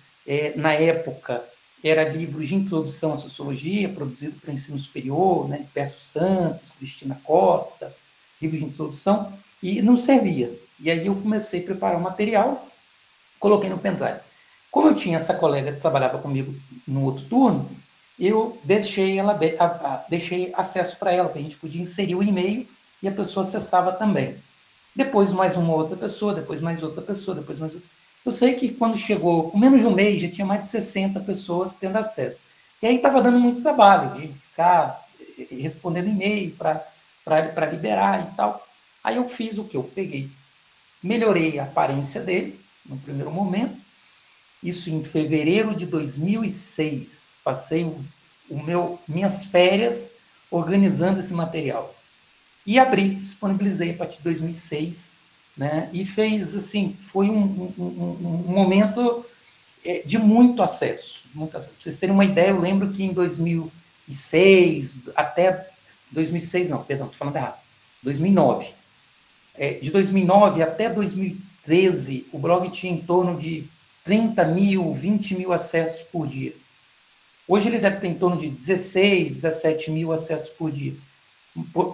na época era livros de introdução à sociologia, produzido para o ensino superior, né, de Pércio Santos, Cristina Costa, livros de introdução, e não servia. E aí eu comecei a preparar o material, coloquei no pendrive. Como eu tinha essa colega que trabalhava comigo no outro turno, eu deixei acesso para ela, que a gente podia inserir o e-mail e a pessoa acessava também. Depois mais uma outra pessoa, depois mais outra pessoa, depois mais outra. Eu sei que quando chegou, com menos de um mês, já tinha mais de 60 pessoas tendo acesso. E aí estava dando muito trabalho de ficar respondendo e-mail para liberar e tal. Aí eu fiz o que? Eu peguei, melhorei a aparência dele, no primeiro momento, isso em fevereiro de 2006. Passei minhas férias organizando esse material. E abri, disponibilizei a partir de 2006, né? E fez, assim, foi um momento de muito acesso. Muito acesso. Para vocês terem uma ideia, eu lembro que em 2006, até 2006, não, perdão, estou falando errado, 2009. De 2009 até 2013, o blog tinha em torno de 30 mil, 20 mil acessos por dia. Hoje ele deve ter em torno de 16, 17 mil acessos por dia.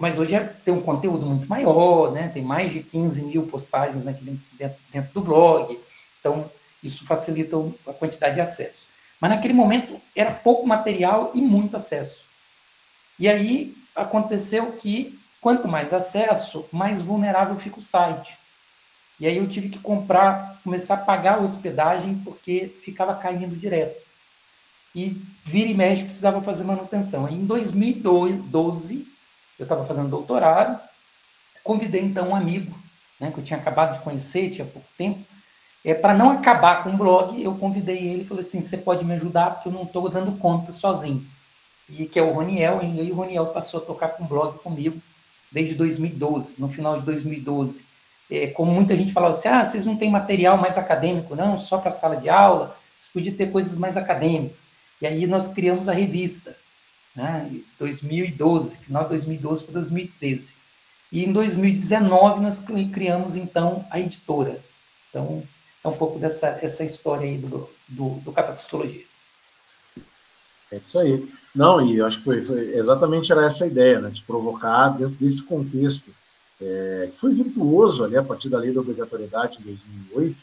Mas hoje tem um conteúdo muito maior, né? Tem mais de 15 mil postagens dentro do blog, então isso facilita a quantidade de acesso. Mas naquele momento era pouco material e muito acesso. E aí aconteceu que quanto mais acesso, mais vulnerável fica o site. E aí eu tive que começar a pagar a hospedagem porque ficava caindo direto. E vira e mexe precisava fazer manutenção. Aí em 2012, eu estava fazendo doutorado, convidei então um amigo, né, que eu tinha acabado de conhecer, tinha pouco tempo, para não acabar com o blog, eu convidei ele e falei assim, você pode me ajudar porque eu não estou dando conta sozinho. E que é o Roniel, e aí o Roniel passou a tocar com o blog comigo desde 2012, no final de 2012. Como muita gente falava assim, vocês não têm material mais acadêmico, não, só para sala de aula, vocês podiam ter coisas mais acadêmicas. E aí nós criamos a revista, né, em 2012, final de 2012 para 2013. E em 2019 nós criamos, então, a editora. Então, é um pouco essa história aí do Café de Sociologia. É isso aí. Não, e eu acho que foi exatamente era essa a ideia, né, de provocar dentro desse contexto, que foi virtuoso ali a partir da lei da obrigatoriedade em 2008,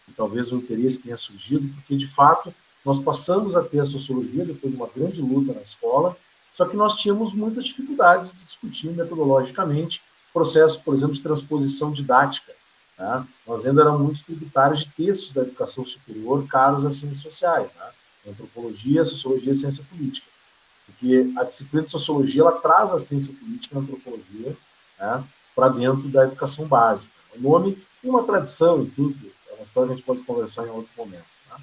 e talvez o interesse tenha surgido, porque, de fato, nós passamos a ter a sociologia depois de uma grande luta na escola, só que nós tínhamos muitas dificuldades de discutir metodologicamente processos, por exemplo, de transposição didática. Tá? Nós ainda éramos muito tributários de textos da educação superior caros às ciências sociais, né? Antropologia, sociologia e ciência política. Porque a disciplina de sociologia ela traz a ciência política e a antropologia, né, para dentro da educação básica. O nome tem uma tradição, enfim, é uma história que a gente pode conversar em outro momento. Tá?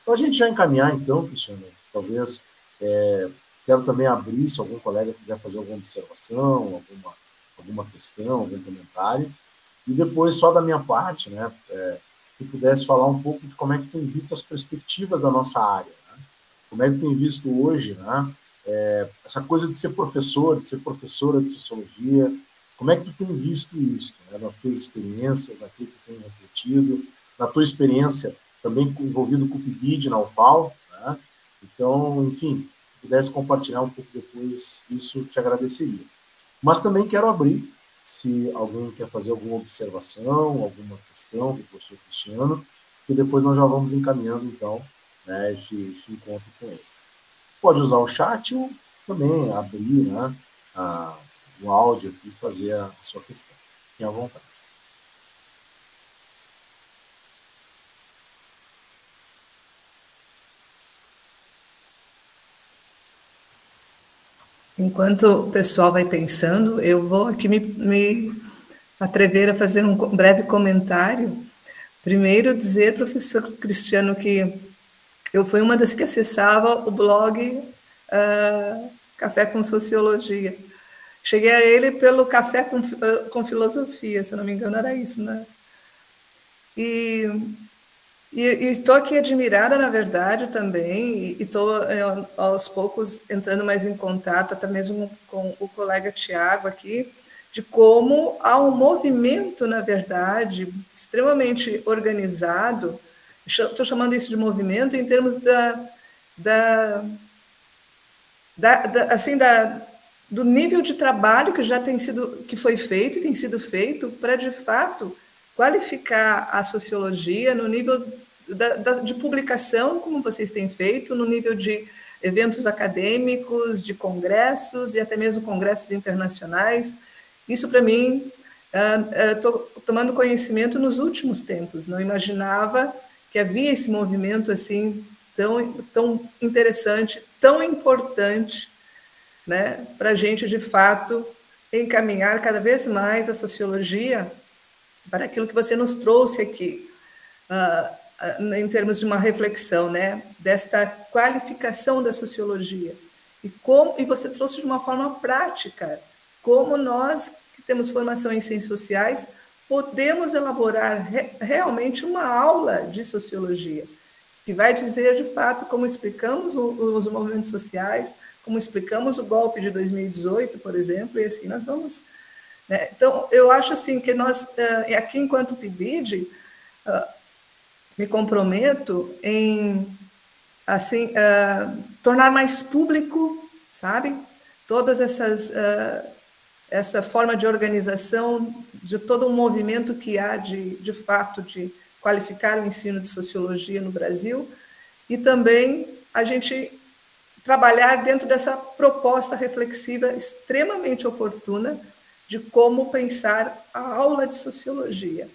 Então, a gente já encaminhar, então, Cristiano, talvez, quero também abrir, se algum colega quiser fazer alguma observação, alguma questão, algum comentário, e depois, só da minha parte, né, se tu pudesse falar um pouco de como é que tem visto as perspectivas da nossa área, né? Como é que tem visto hoje, né, essa coisa de ser professor, de ser professora de sociologia, como é que tu tem visto isso, né, na tua experiência, naquilo que tu tem refletido, na tua experiência também envolvido com o PIBID na UFAL, né? Então, enfim, se pudesse compartilhar um pouco depois, isso te agradeceria. Mas também quero abrir, se alguém quer fazer alguma observação, alguma questão do professor Cristiano, e depois nós já vamos encaminhando, então, né, esse encontro com ele. Pode usar o chat ou também abrir, né, o áudio aqui e fazer a sua questão. Fique à vontade. Enquanto o pessoal vai pensando, eu vou aqui me atrever a fazer um breve comentário. Primeiro, dizer, professor Cristiano, que eu fui uma das que acessava o blog Café com Sociologia. Cheguei a ele pelo Café com Filosofia, se eu não me engano, era isso, né? E estou aqui admirada, na verdade, também, e estou, aos poucos, entrando mais em contato, até mesmo com o colega Tiago aqui, de como há um movimento, na verdade, extremamente organizado. Estou chamando isso de movimento em termos do nível de trabalho que foi feito e tem sido feito para, de fato, qualificar a sociologia no nível de publicação, como vocês têm feito, no nível de eventos acadêmicos, de congressos e até mesmo congressos internacionais. Isso, para mim, estou tomando conhecimento nos últimos tempos. Não imaginava que havia esse movimento assim tão interessante, tão importante, né, para a gente, de fato, encaminhar cada vez mais a sociologia para aquilo que você nos trouxe aqui, em termos de uma reflexão, né, desta qualificação da sociologia. E você trouxe de uma forma prática, como nós, que temos formação em ciências sociais, podemos elaborar realmente uma aula de sociologia, que vai dizer, de fato, como explicamos os movimentos sociais, como explicamos o golpe de 2018, por exemplo, e assim nós vamos. Né? Então, eu acho assim que nós, aqui enquanto PIBID, me comprometo em assim tornar mais público, sabe, todas essa forma de organização de todo um movimento que há de fato de qualificar o ensino de sociologia no Brasil, e também a gente trabalhar dentro dessa proposta reflexiva extremamente oportuna de como pensar a aula de sociologia.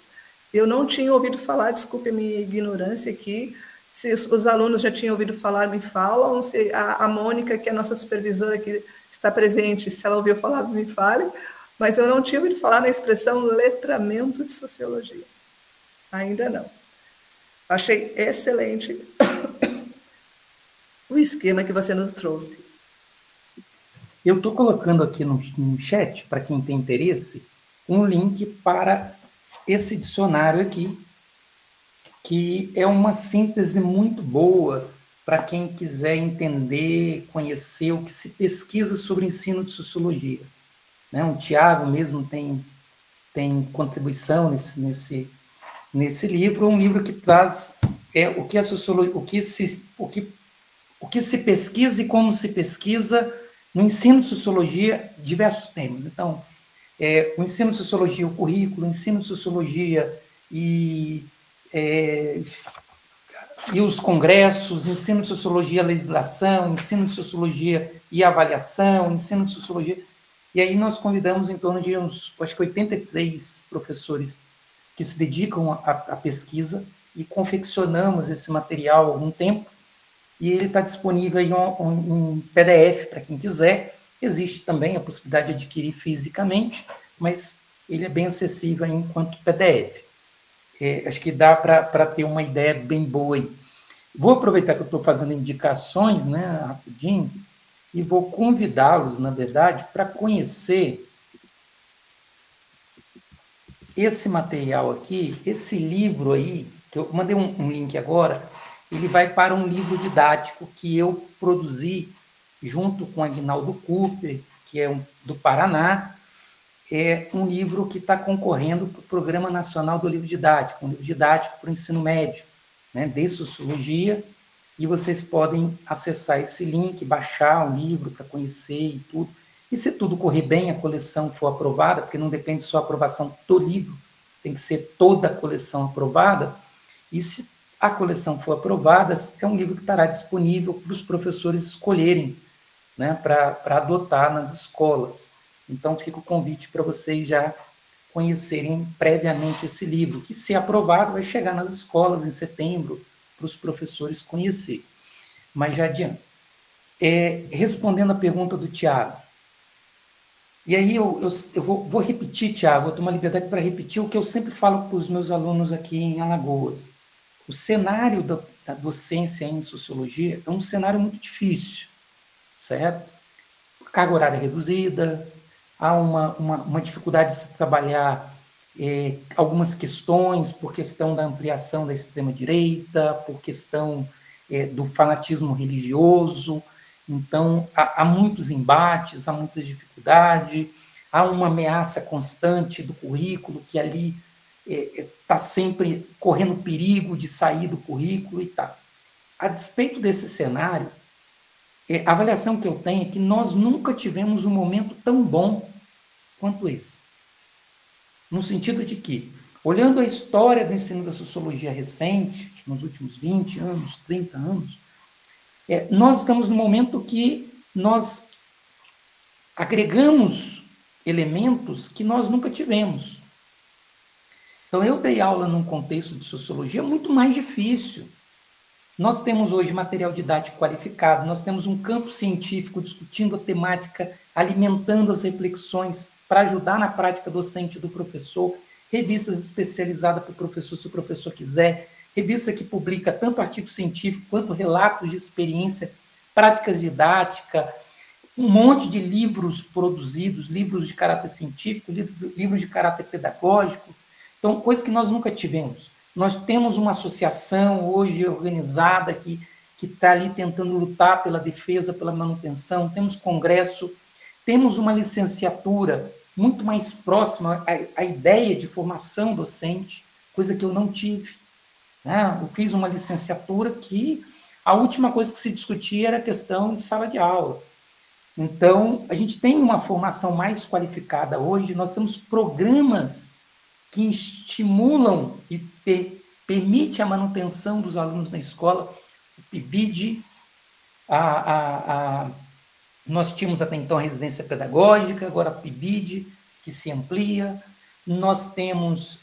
Eu não tinha ouvido falar, desculpe a minha ignorância aqui, se os alunos já tinham ouvido falar, me falam, se a Mônica, que é a nossa supervisora que está presente, se ela ouviu falar, me fale, mas eu não tinha ouvido falar na expressão letramento de sociologia. Ainda não. Achei excelente o esquema que você nos trouxe. Eu estou colocando aqui no chat, para quem tem interesse, um link para esse dicionário aqui, que é uma síntese muito boa para quem quiser entender, conhecer o que se pesquisa sobre ensino de sociologia. Né? O Tiago mesmo tem contribuição nesse livro, um livro que traz o que a sociologia, o que se pesquisa e como se pesquisa no ensino de sociologia, diversos temas. Então, o ensino de sociologia, o currículo, o ensino de sociologia e os congressos, ensino de sociologia, legislação, ensino de sociologia e avaliação, ensino de sociologia. E aí nós convidamos em torno de acho que 83 professores que se dedicam à pesquisa e confeccionamos esse material há algum tempo, e ele está disponível em um PDF para quem quiser. Existe também a possibilidade de adquirir fisicamente, mas ele é bem acessível enquanto PDF. Acho que dá para ter uma ideia bem boa aí. Vou aproveitar que eu estou fazendo indicações, né, rapidinho, e vou convidá-los, na verdade, para conhecer esse material aqui, esse livro aí, que eu mandei um link agora. Ele vai para um livro didático que eu produzi junto com Aguinaldo Cooper, que é do Paraná. É um livro que está concorrendo para o Programa Nacional do Livro Didático, um livro didático para o ensino médio, né, de sociologia, e vocês podem acessar esse link, baixar o livro para conhecer e tudo. E se tudo correr bem, a coleção for aprovada, porque não depende só da aprovação do livro, tem que ser toda a coleção aprovada, e se a coleção for aprovada, é um livro que estará disponível para os professores escolherem, né, para adotar nas escolas. Então, fica o convite para vocês já conhecerem previamente esse livro, que, se aprovado, vai chegar nas escolas em setembro, para os professores conhecer. Mas já adianto. Respondendo a pergunta do Tiago, E aí eu vou repetir, Tiago, vou tomar liberdade para repetir o que eu sempre falo para os meus alunos aqui em Alagoas. O cenário da docência em sociologia é um cenário muito difícil, certo? Carga horária reduzida, há uma dificuldade de se trabalhar algumas questões por questão da ampliação da extrema-direita, por questão do fanatismo religioso. Então, há muitos embates, há muita dificuldade, há uma ameaça constante do currículo, que ali está sempre correndo perigo de sair do currículo e tal. A despeito desse cenário, a avaliação que eu tenho é que nós nunca tivemos um momento tão bom quanto esse. No sentido de que, olhando a história do ensino da sociologia recente, nos últimos 20 anos, 30 anos, nós estamos no momento que nós agregamos elementos que nós nunca tivemos. Então, eu dei aula num contexto de sociologia muito mais difícil. Nós temos hoje material didático qualificado, nós temos um campo científico discutindo a temática, alimentando as reflexões para ajudar na prática docente do professor, revistas especializadas para o professor, se o professor quiser, revista que publica tanto artigo científico quanto relatos de experiência, práticas didáticas, um monte de livros produzidos, livros de caráter científico, livros de caráter pedagógico. Então, coisa que nós nunca tivemos. Nós temos uma associação hoje organizada que está ali tentando lutar pela defesa, pela manutenção, temos congresso, temos uma licenciatura muito mais próxima à ideia de formação docente, coisa que eu não tive. Né? Eu fiz uma licenciatura que a última coisa que se discutia era a questão de sala de aula. Então, a gente tem uma formação mais qualificada hoje, nós temos programas que estimulam e permite a manutenção dos alunos na escola, o PIBID, nós tínhamos até então a residência pedagógica, agora a PIBID, que se amplia, nós temos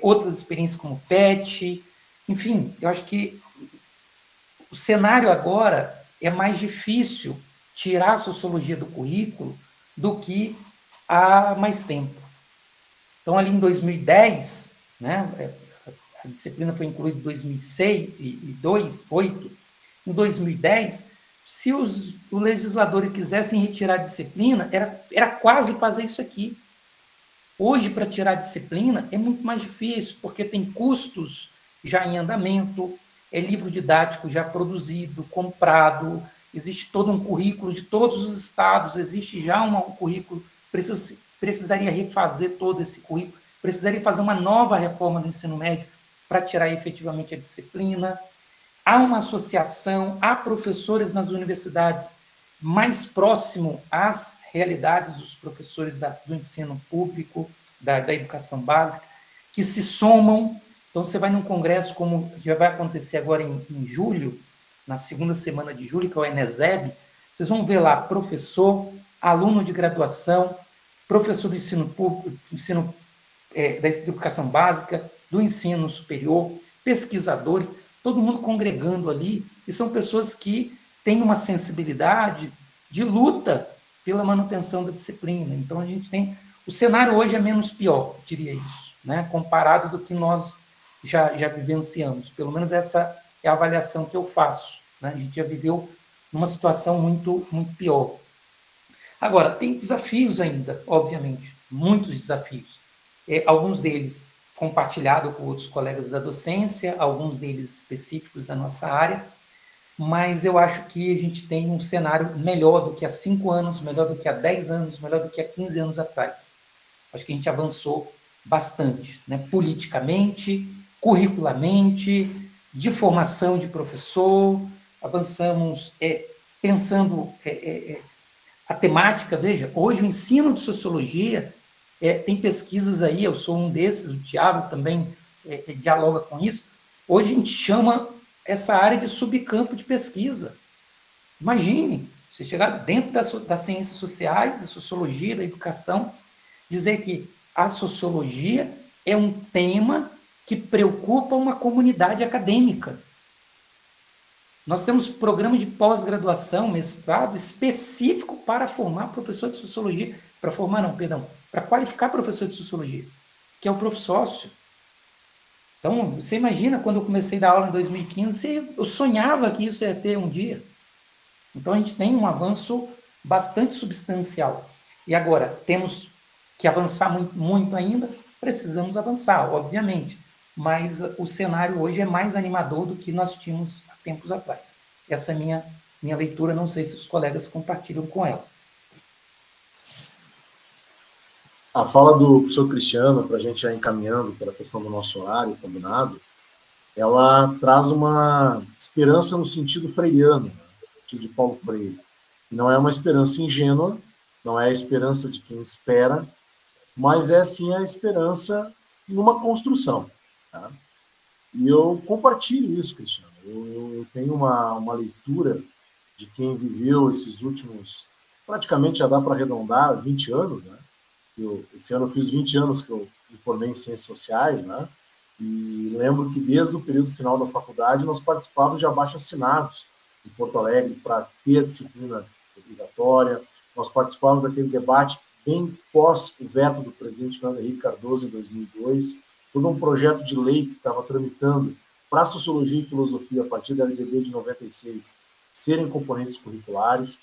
outras experiências como PET, enfim, eu acho que o cenário agora é mais difícil tirar a sociologia do currículo do que há mais tempo. Então, ali em 2010, né, a disciplina foi incluída em 2006 e 2008. Em 2010, se os legisladores quisessem retirar a disciplina, era quase fazer isso aqui. Hoje, para tirar a disciplina, é muito mais difícil, porque tem custos já em andamento, é livro didático já produzido, comprado, existe todo um currículo de todos os estados, existe já um currículo, precisaria refazer todo esse currículo, precisaria fazer uma nova reforma do ensino médio para tirar efetivamente a disciplina. Há uma associação, há professores nas universidades mais próximo às realidades dos professores do ensino público, da educação básica, que se somam. Então, você vai num congresso, como já vai acontecer agora em julho, na segunda semana de julho, que é o ENESEB, vocês vão ver lá professor, aluno de graduação, professor do ensino público, da educação básica, do ensino superior, pesquisadores, todo mundo congregando ali, e são pessoas que têm uma sensibilidade de luta pela manutenção da disciplina. Então, a gente tem... O cenário hoje é menos pior, eu diria isso, né? Comparado do que nós já vivenciamos. Pelo menos essa é a avaliação que eu faço. Né? A gente já viveu numa situação muito, muito pior. Agora, tem desafios ainda, obviamente, muitos desafios. Alguns deles compartilhados com outros colegas da docência, alguns deles específicos da nossa área, mas eu acho que a gente tem um cenário melhor do que há 5 anos, melhor do que há 10 anos, melhor do que há 15 anos atrás. Acho que a gente avançou bastante, né? Politicamente, curricularmente, de formação de professor, avançamos pensando a temática. Veja, hoje o ensino de sociologia tem pesquisas aí, eu sou um desses, o Tiago também dialoga com isso. Hoje a gente chama essa área de subcampo de pesquisa. Imagine, você chegar dentro das ciências sociais, da sociologia, da educação, dizer que a sociologia é um tema que preocupa uma comunidade acadêmica. Nós temos programa de pós-graduação, mestrado, específico para formar professor de sociologia, para qualificar professor de sociologia, que é o profsócio. Então, você imagina, quando eu comecei a dar aula em 2015, eu sonhava que isso ia ter um dia. Então, a gente tem um avanço bastante substancial. E agora, temos que avançar muito ainda, precisamos avançar, obviamente, mas o cenário hoje é mais animador do que nós tínhamos há tempos atrás. Essa é a minha leitura, não sei se os colegas compartilham com ela. A fala do professor Cristiano, para a gente já encaminhando pela questão do nosso horário combinado, ela traz uma esperança no sentido freiriano, né? No sentido de Paulo Freire. Não é uma esperança ingênua, não é a esperança de quem espera, mas é sim a esperança numa construção. Tá? E eu compartilho isso, Cristiano. Eu tenho uma leitura de quem viveu esses últimos, praticamente já dá para arredondar, 20 anos, né? Esse ano eu fiz 20 anos que eu me formei em Ciências Sociais, né? E lembro que desde o período final da faculdade nós participávamos de abaixo-assinados em Porto Alegre para ter a disciplina obrigatória. Nós participávamos daquele debate bem pós o veto do presidente Fernando Henrique Cardoso em 2002, todo um projeto de lei que estava tramitando para Sociologia e Filosofia a partir da LDB de 96 serem componentes curriculares.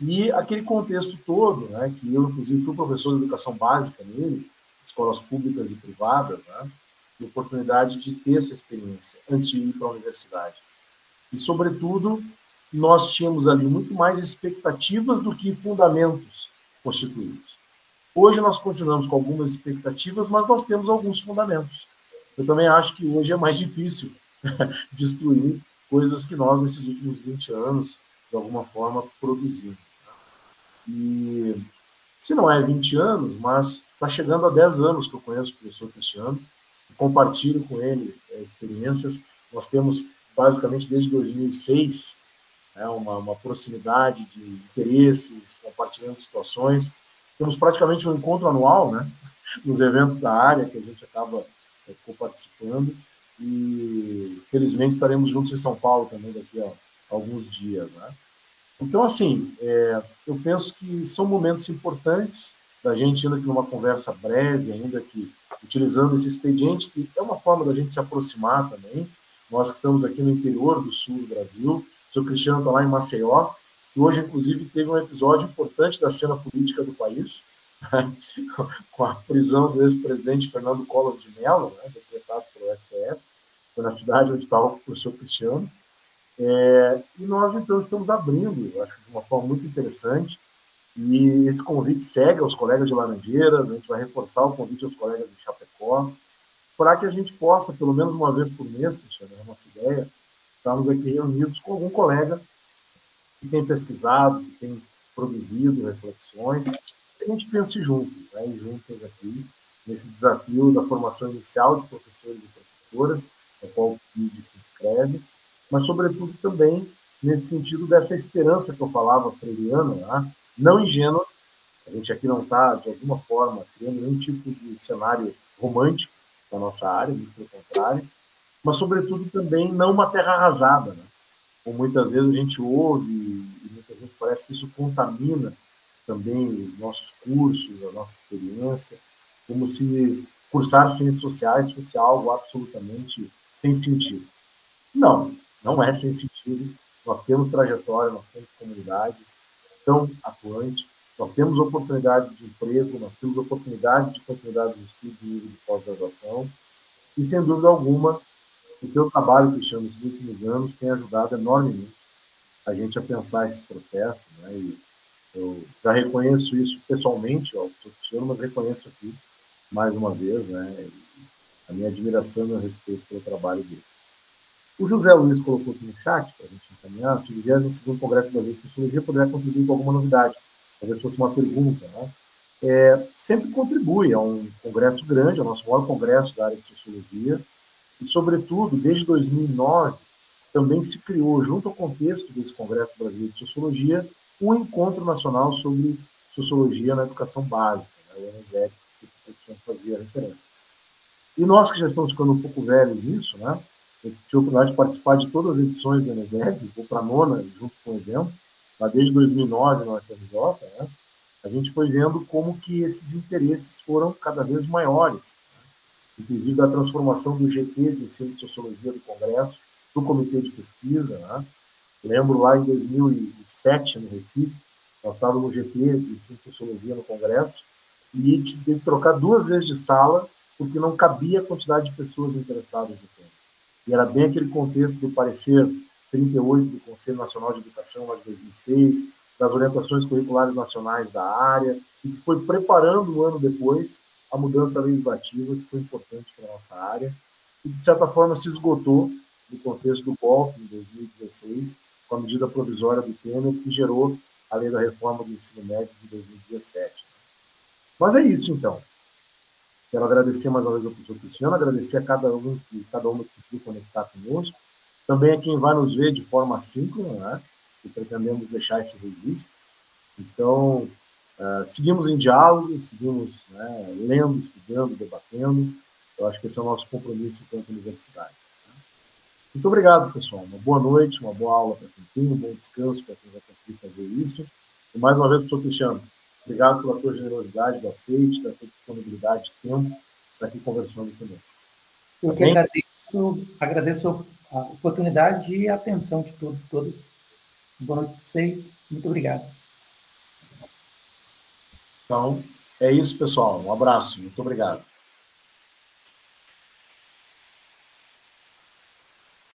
E aquele contexto todo, né, que eu, inclusive, fui professor de educação básica nele, escolas públicas e privadas, né, e oportunidade de ter essa experiência antes de ir para a universidade. E, sobretudo, nós tínhamos ali muito mais expectativas do que fundamentos constituídos. Hoje nós continuamos com algumas expectativas, mas nós temos alguns fundamentos. Eu também acho que hoje é mais difícil destruir coisas que nós, nesses últimos 20 anos, de alguma forma, produzimos. E se não é 20 anos, mas está chegando a 10 anos que eu conheço o professor Cristiano, compartilho com ele experiências. Nós temos, basicamente, desde 2006, uma proximidade de interesses, compartilhando situações. Temos praticamente um encontro anual, né, nos eventos da área que a gente acaba participando. E, felizmente, estaremos juntos em São Paulo também daqui a alguns dias, né? Então, assim, eu penso que são momentos importantes da gente, ainda que numa conversa breve, ainda que utilizando esse expediente, que é uma forma da gente se aproximar também. Nós que estamos aqui no interior do sul do Brasil, o senhor Cristiano está lá em Maceió, e hoje, inclusive, teve um episódio importante da cena política do país, com a prisão do ex-presidente Fernando Collor de Mello, né, decretado pelo STF, foi na cidade onde estava o professor Cristiano. E nós, então, estamos abrindo, eu acho, de uma forma muito interessante, e esse convite segue aos colegas de Laranjeiras, a gente vai reforçar o convite aos colegas de Chapecó, para que a gente possa, pelo menos uma vez por mês, Cristiano, é a nossa ideia, estarmos aqui reunidos com algum colega que tem pesquisado, que tem produzido reflexões, que a gente pense juntos, né, e juntas aqui, nesse desafio da formação inicial de professores e professoras, no qual o PIB se inscreve, mas, sobretudo, também nesse sentido dessa esperança que eu falava freiriana, né? Não ingênua, a gente aqui não está, de alguma forma, criando nenhum tipo de cenário romântico da nossa área, muito pelo contrário, mas, sobretudo, também não uma terra arrasada, né? Como muitas vezes a gente ouve, e muitas vezes parece que isso contamina também os nossos cursos, a nossa experiência, como se cursar ciências sociais fosse algo absolutamente sem sentido. Não é sem sentido. Nós temos trajetória, nós temos comunidades tão atuantes, nós temos oportunidades de emprego, nós temos oportunidades de continuidade de estudo e nível de pós-graduação, e, sem dúvida alguma, o teu trabalho, Cristiano, nesses últimos anos tem ajudado enormemente a gente a pensar esse processo, né? E eu já reconheço isso pessoalmente ao professor Cristiano, mas reconheço aqui, mais uma vez, né, a minha admiração e meu respeito pelo trabalho dele. O José Luiz colocou aqui no chat, para a gente encaminhar, se o 22º Congresso Brasileiro de Sociologia poderia contribuir com alguma novidade. Talvez fosse uma pergunta, né? Sempre contribui, é um congresso grande, é o nosso maior congresso da área de Sociologia, e, sobretudo, desde 2009, também se criou, junto ao contexto desse Congresso Brasileiro de Sociologia, um encontro nacional sobre sociologia na educação básica, né, o ENESEC, que eu tinha fazia referência. E nós que já estamos ficando um pouco velhos nisso, né, Eu tive a oportunidade de participar de todas as edições do ENESEV, vou para a 9ª, junto com o evento, lá desde 2009 no FRJ, né? A gente foi vendo como que esses interesses foram cada vez maiores, né? Inclusive da transformação do GT de Ensino de Sociologia do Congresso para o Comitê de Pesquisa, né? Lembro lá em 2007, no Recife, nós estávamos no GT de Ensino de Sociologia no Congresso e teve que trocar 2 vezes de sala porque não cabia a quantidade de pessoas interessadas no tema. E era bem aquele contexto do parecer 38 do Conselho Nacional de Educação, lá de 2006, das orientações curriculares nacionais da área, e que foi preparando um ano depois a mudança legislativa, que foi importante para a nossa área, e de certa forma se esgotou no contexto do golpe, em 2016, com a medida provisória do Temer, que gerou a lei da reforma do ensino médio de 2017. Mas é isso, então. Quero agradecer mais uma vez ao professor Cristiano, agradecer a cada uma que conseguiu conectar conosco, também a quem vai nos ver de forma assíncrona, né, que pretendemos deixar esse registro. Então, seguimos em diálogo, seguimos, né, lendo, estudando, debatendo. Eu acho que esse é o nosso compromisso enquanto universidade. Né? Muito obrigado, pessoal. Uma boa noite, uma boa aula para quem tem, um bom descanso para quem vai conseguir fazer isso. E mais uma vez, professor Cristiano, obrigado pela tua generosidade do aceite, da tua disponibilidade de tempo, para aqui conversando conosco. Eu que agradeço a oportunidade e a atenção de todos e todas. Boa noite para vocês. Muito obrigado. Então, é isso, pessoal. Um abraço. Muito obrigado.